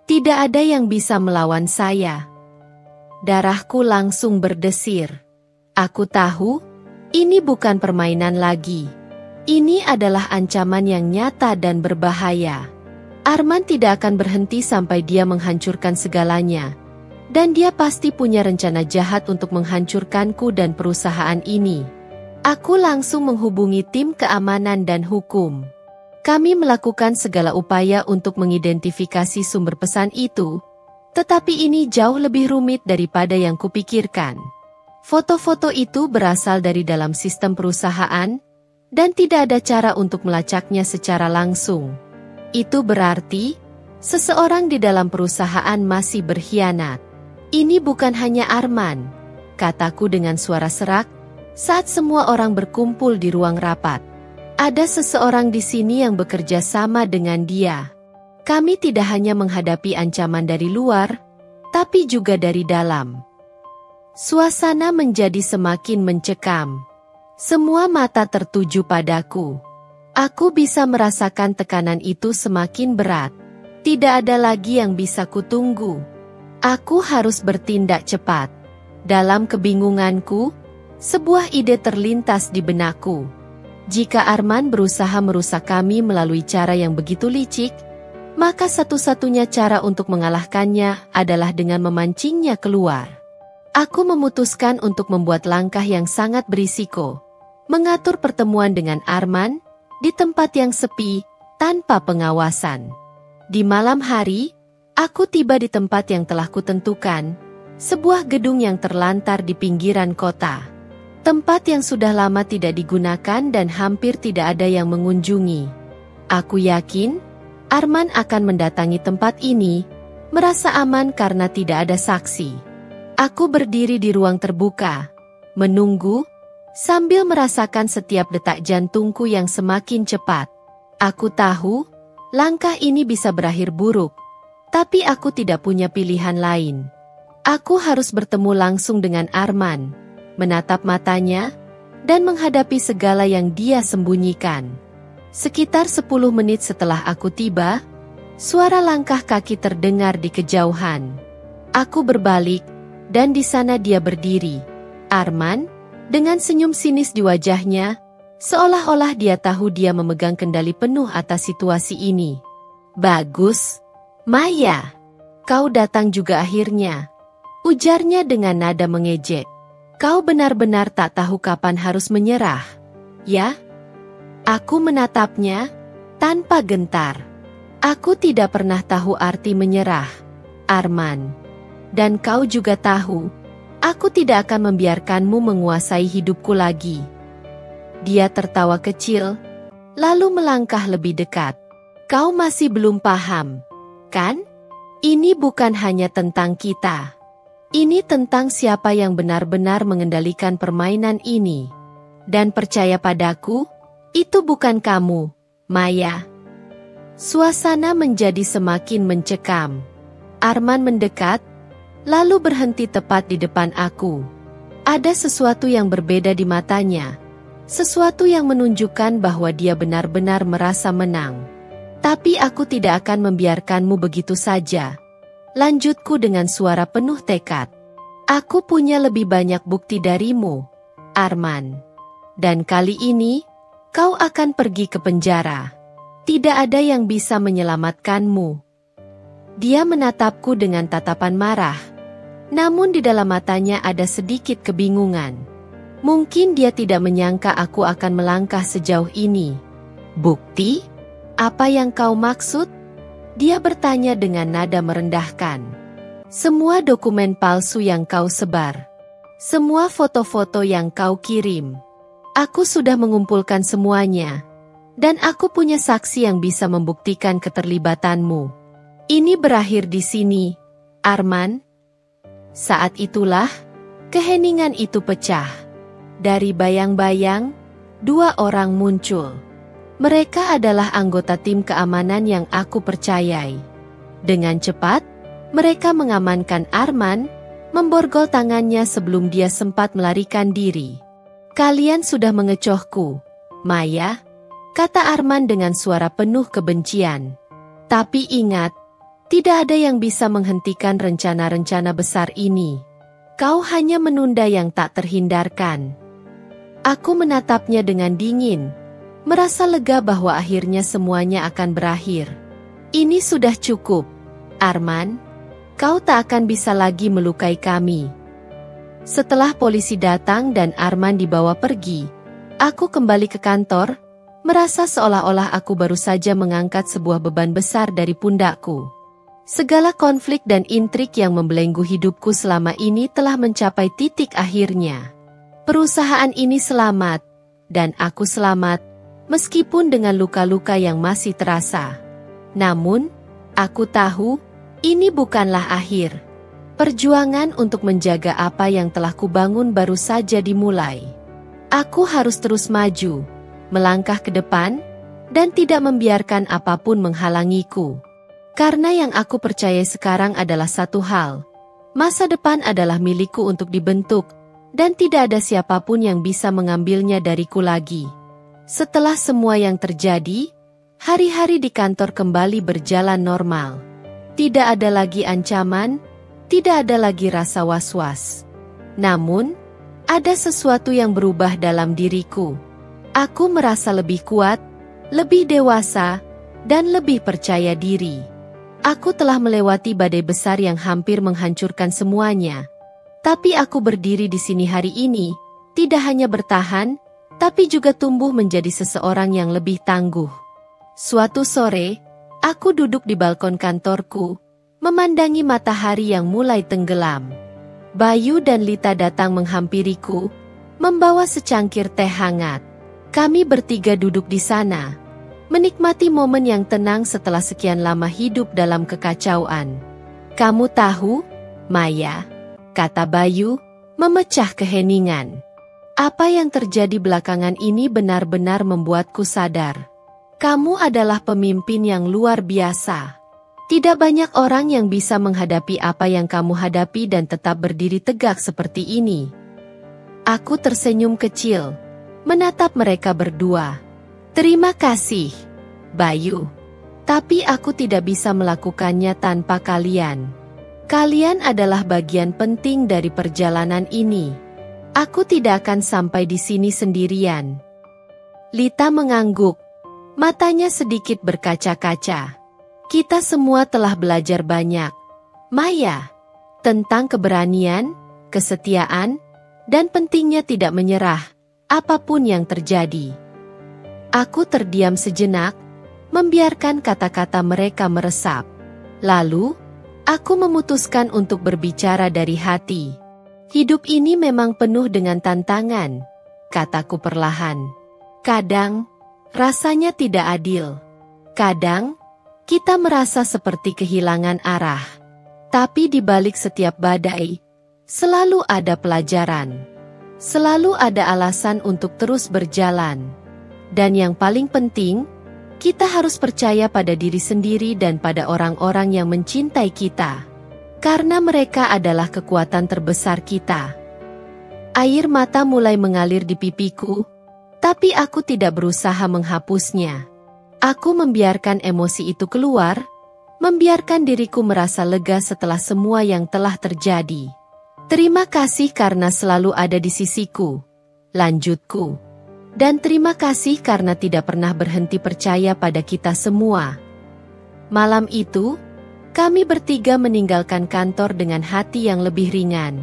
Tidak ada yang bisa melawan saya. Darahku langsung berdesir. Aku tahu, ini bukan permainan lagi. Ini adalah ancaman yang nyata dan berbahaya. Arman tidak akan berhenti sampai dia menghancurkan segalanya. Dan dia pasti punya rencana jahat untuk menghancurkanku dan perusahaan ini. Aku langsung menghubungi tim keamanan dan hukum. Kami melakukan segala upaya untuk mengidentifikasi sumber pesan itu, tetapi ini jauh lebih rumit daripada yang kupikirkan. Foto-foto itu berasal dari dalam sistem perusahaan, dan tidak ada cara untuk melacaknya secara langsung. Itu berarti, seseorang di dalam perusahaan masih berkhianat. Ini bukan hanya Arman, kataku dengan suara serak, saat semua orang berkumpul di ruang rapat. Ada seseorang di sini yang bekerja sama dengan dia. Kami tidak hanya menghadapi ancaman dari luar, tapi juga dari dalam. Suasana menjadi semakin mencekam. Semua mata tertuju padaku. Aku bisa merasakan tekanan itu semakin berat. Tidak ada lagi yang bisa kutunggu. Aku harus bertindak cepat. Dalam kebingunganku, sebuah ide terlintas di benakku. Jika Arman berusaha merusak kami melalui cara yang begitu licik, maka satu-satunya cara untuk mengalahkannya adalah dengan memancingnya keluar. Aku memutuskan untuk membuat langkah yang sangat berisiko, mengatur pertemuan dengan Arman di tempat yang sepi, tanpa pengawasan. Di malam hari, aku tiba di tempat yang telah kutentukan, sebuah gedung yang terlantar di pinggiran kota. Tempat yang sudah lama tidak digunakan dan hampir tidak ada yang mengunjungi. Aku yakin, Arman akan mendatangi tempat ini, merasa aman karena tidak ada saksi. Aku berdiri di ruang terbuka, menunggu, sambil merasakan setiap detak jantungku yang semakin cepat. Aku tahu, langkah ini bisa berakhir buruk, tapi aku tidak punya pilihan lain. Aku harus bertemu langsung dengan Arman, menatap matanya, dan menghadapi segala yang dia sembunyikan. Sekitar 10 menit setelah aku tiba, suara langkah kaki terdengar di kejauhan. Aku berbalik, dan di sana dia berdiri. Arman, dengan senyum sinis di wajahnya, seolah-olah dia tahu dia memegang kendali penuh atas situasi ini. Bagus, Maya, kau datang juga akhirnya, ujarnya dengan nada mengejek. Kau benar-benar tak tahu kapan harus menyerah, ya? Aku menatapnya, tanpa gentar. Aku tidak pernah tahu arti menyerah, Arman. Dan kau juga tahu, aku tidak akan membiarkanmu menguasai hidupku lagi. Dia tertawa kecil, lalu melangkah lebih dekat. Kau masih belum paham, kan? Ini bukan hanya tentang kita. Ini tentang siapa yang benar-benar mengendalikan permainan ini. Dan percaya padaku, itu bukan kamu, Maya. Suasana menjadi semakin mencekam. Arman mendekat, lalu berhenti tepat di depan aku. Ada sesuatu yang berbeda di matanya. Sesuatu yang menunjukkan bahwa dia benar-benar merasa menang. Tapi aku tidak akan membiarkanmu begitu saja. Lanjutku dengan suara penuh tekad. Aku punya lebih banyak bukti darimu, Arman. Dan kali ini, kau akan pergi ke penjara. Tidak ada yang bisa menyelamatkanmu. Dia menatapku dengan tatapan marah. Namun di dalam matanya ada sedikit kebingungan. Mungkin dia tidak menyangka aku akan melangkah sejauh ini. Bukti? Apa yang kau maksud? Dia bertanya dengan nada merendahkan. Semua dokumen palsu yang kau sebar. Semua foto-foto yang kau kirim. Aku sudah mengumpulkan semuanya. Dan aku punya saksi yang bisa membuktikan keterlibatanmu. Ini berakhir di sini, Arman. Saat itulah, keheningan itu pecah. Dari bayang-bayang, 2 orang muncul. Mereka adalah anggota tim keamanan yang aku percayai. Dengan cepat, mereka mengamankan Arman, memborgol tangannya sebelum dia sempat melarikan diri. Kalian sudah mengecohku, Maya, kata Arman dengan suara penuh kebencian. Tapi ingat, tidak ada yang bisa menghentikan rencana-rencana besar ini. Kau hanya menunda yang tak terhindarkan. Aku menatapnya dengan dingin, merasa lega bahwa akhirnya semuanya akan berakhir. Ini sudah cukup, Arman. Kau tak akan bisa lagi melukai kami. Setelah polisi datang dan Arman dibawa pergi, aku kembali ke kantor, merasa seolah-olah aku baru saja mengangkat sebuah beban besar dari pundakku. Segala konflik dan intrik yang membelenggu hidupku selama ini telah mencapai titik akhirnya. Perusahaan ini selamat, dan aku selamat, meskipun dengan luka-luka yang masih terasa. Namun, aku tahu, ini bukanlah akhir. Perjuangan untuk menjaga apa yang telah kubangun baru saja dimulai. Aku harus terus maju, melangkah ke depan, dan tidak membiarkan apapun menghalangiku. Karena yang aku percaya sekarang adalah satu hal. Masa depan adalah milikku untuk dibentuk, dan tidak ada siapapun yang bisa mengambilnya dariku lagi. Setelah semua yang terjadi, hari-hari di kantor kembali berjalan normal. Tidak ada lagi ancaman, tidak ada lagi rasa was-was. Namun, ada sesuatu yang berubah dalam diriku. Aku merasa lebih kuat, lebih dewasa, dan lebih percaya diri. Aku telah melewati badai besar yang hampir menghancurkan semuanya. Tapi aku berdiri di sini hari ini, tidak hanya bertahan, tapi juga tumbuh menjadi seseorang yang lebih tangguh. Suatu sore, aku duduk di balkon kantorku, memandangi matahari yang mulai tenggelam. Bayu dan Lita datang menghampiriku, membawa secangkir teh hangat. Kami bertiga duduk di sana, menikmati momen yang tenang setelah sekian lama hidup dalam kekacauan. Kamu tahu, Maya, kata Bayu, memecah keheningan. Apa yang terjadi belakangan ini benar-benar membuatku sadar. Kamu adalah pemimpin yang luar biasa. Tidak banyak orang yang bisa menghadapi apa yang kamu hadapi dan tetap berdiri tegak seperti ini. Aku tersenyum kecil, menatap mereka berdua. Terima kasih, Bayu. Tapi aku tidak bisa melakukannya tanpa kalian. Kalian adalah bagian penting dari perjalanan ini. Aku tidak akan sampai di sini sendirian. Lita mengangguk, matanya sedikit berkaca-kaca. Kita semua telah belajar banyak, Maya, tentang keberanian, kesetiaan, dan pentingnya tidak menyerah, apapun yang terjadi. Aku terdiam sejenak, membiarkan kata-kata mereka meresap. Lalu, aku memutuskan untuk berbicara dari hati. Hidup ini memang penuh dengan tantangan, kataku perlahan. Kadang, rasanya tidak adil. Kadang, kita merasa seperti kehilangan arah. Tapi di balik setiap badai, selalu ada pelajaran. Selalu ada alasan untuk terus berjalan. Dan yang paling penting, kita harus percaya pada diri sendiri dan pada orang-orang yang mencintai kita. Karena mereka adalah kekuatan terbesar kita. Air mata mulai mengalir di pipiku, tapi aku tidak berusaha menghapusnya. Aku membiarkan emosi itu keluar, membiarkan diriku merasa lega setelah semua yang telah terjadi. Terima kasih karena selalu ada di sisiku, lanjutku. Dan terima kasih karena tidak pernah berhenti percaya pada kita semua. Malam itu, kami bertiga meninggalkan kantor dengan hati yang lebih ringan.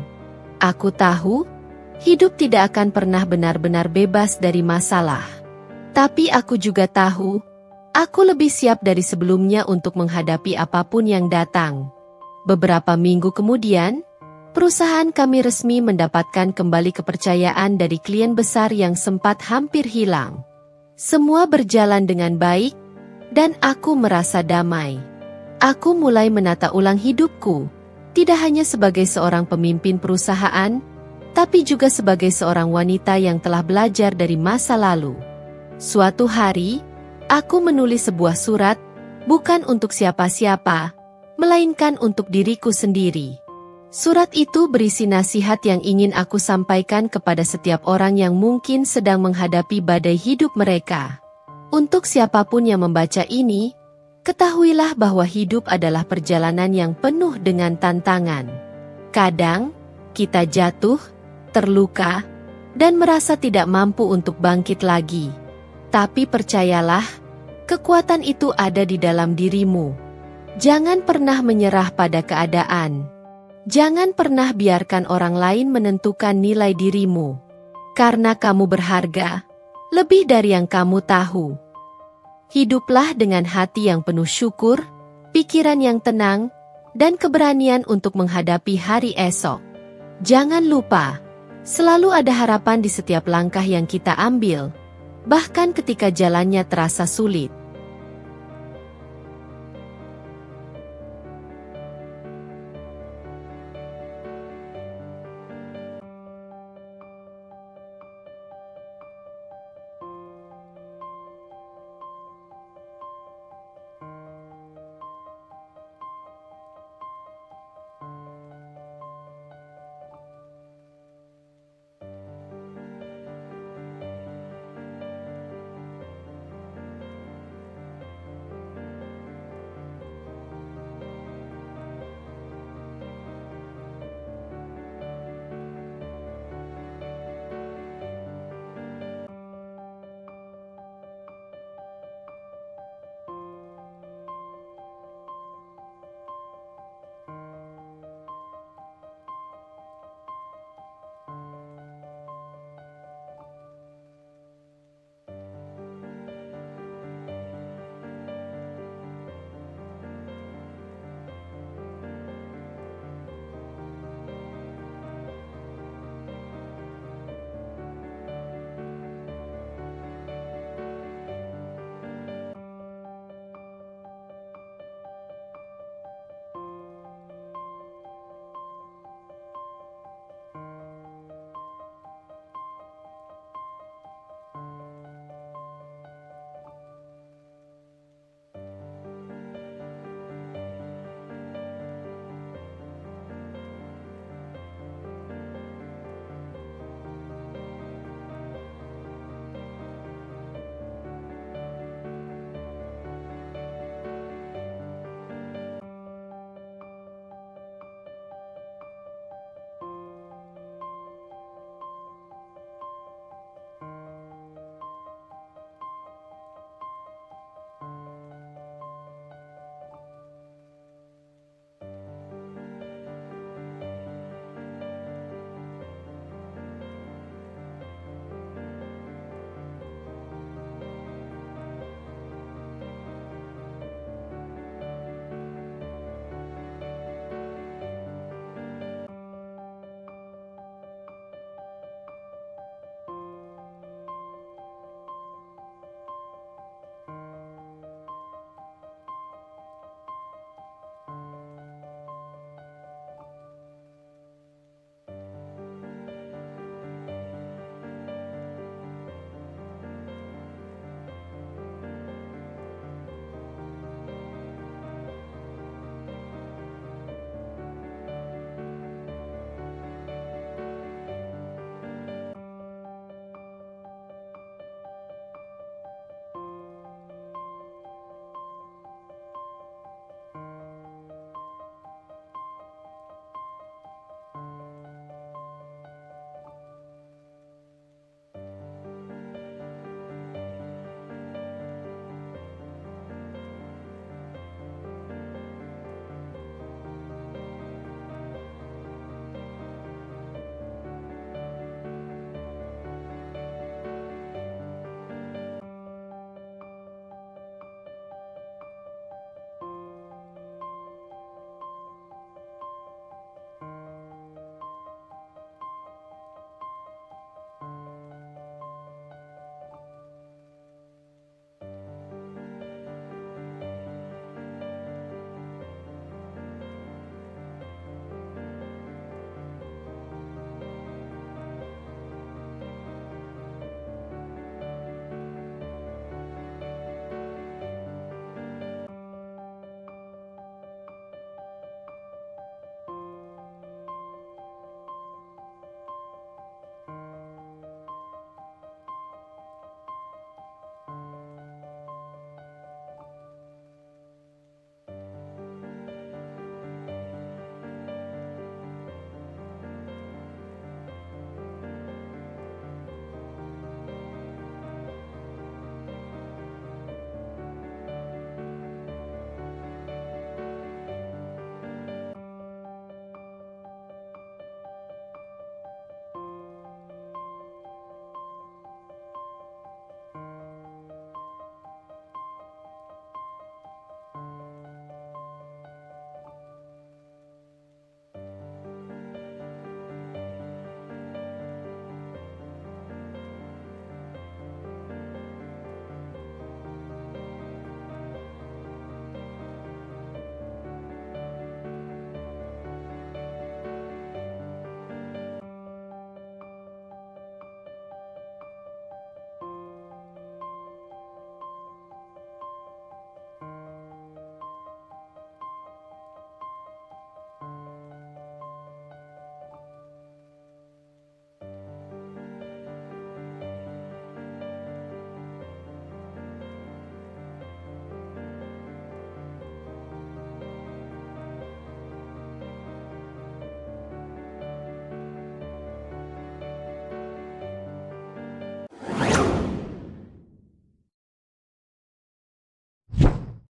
Aku tahu, hidup tidak akan pernah benar-benar bebas dari masalah. Tapi aku juga tahu, aku lebih siap dari sebelumnya untuk menghadapi apapun yang datang. Beberapa minggu kemudian, perusahaan kami resmi mendapatkan kembali kepercayaan dari klien besar yang sempat hampir hilang. Semua berjalan dengan baik, dan aku merasa damai. Aku mulai menata ulang hidupku, tidak hanya sebagai seorang pemimpin perusahaan, tapi juga sebagai seorang wanita yang telah belajar dari masa lalu. Suatu hari, aku menulis sebuah surat, bukan untuk siapa-siapa, melainkan untuk diriku sendiri. Surat itu berisi nasihat yang ingin aku sampaikan kepada setiap orang yang mungkin sedang menghadapi badai hidup mereka. Untuk siapapun yang membaca ini, ketahuilah bahwa hidup adalah perjalanan yang penuh dengan tantangan. Kadang, kita jatuh, terluka, dan merasa tidak mampu untuk bangkit lagi. Tapi percayalah, kekuatan itu ada di dalam dirimu. Jangan pernah menyerah pada keadaan. Jangan pernah biarkan orang lain menentukan nilai dirimu. Karena kamu berharga, lebih dari yang kamu tahu. Hiduplah dengan hati yang penuh syukur, pikiran yang tenang, dan keberanian untuk menghadapi hari esok. Jangan lupa, selalu ada harapan di setiap langkah yang kita ambil, bahkan ketika jalannya terasa sulit.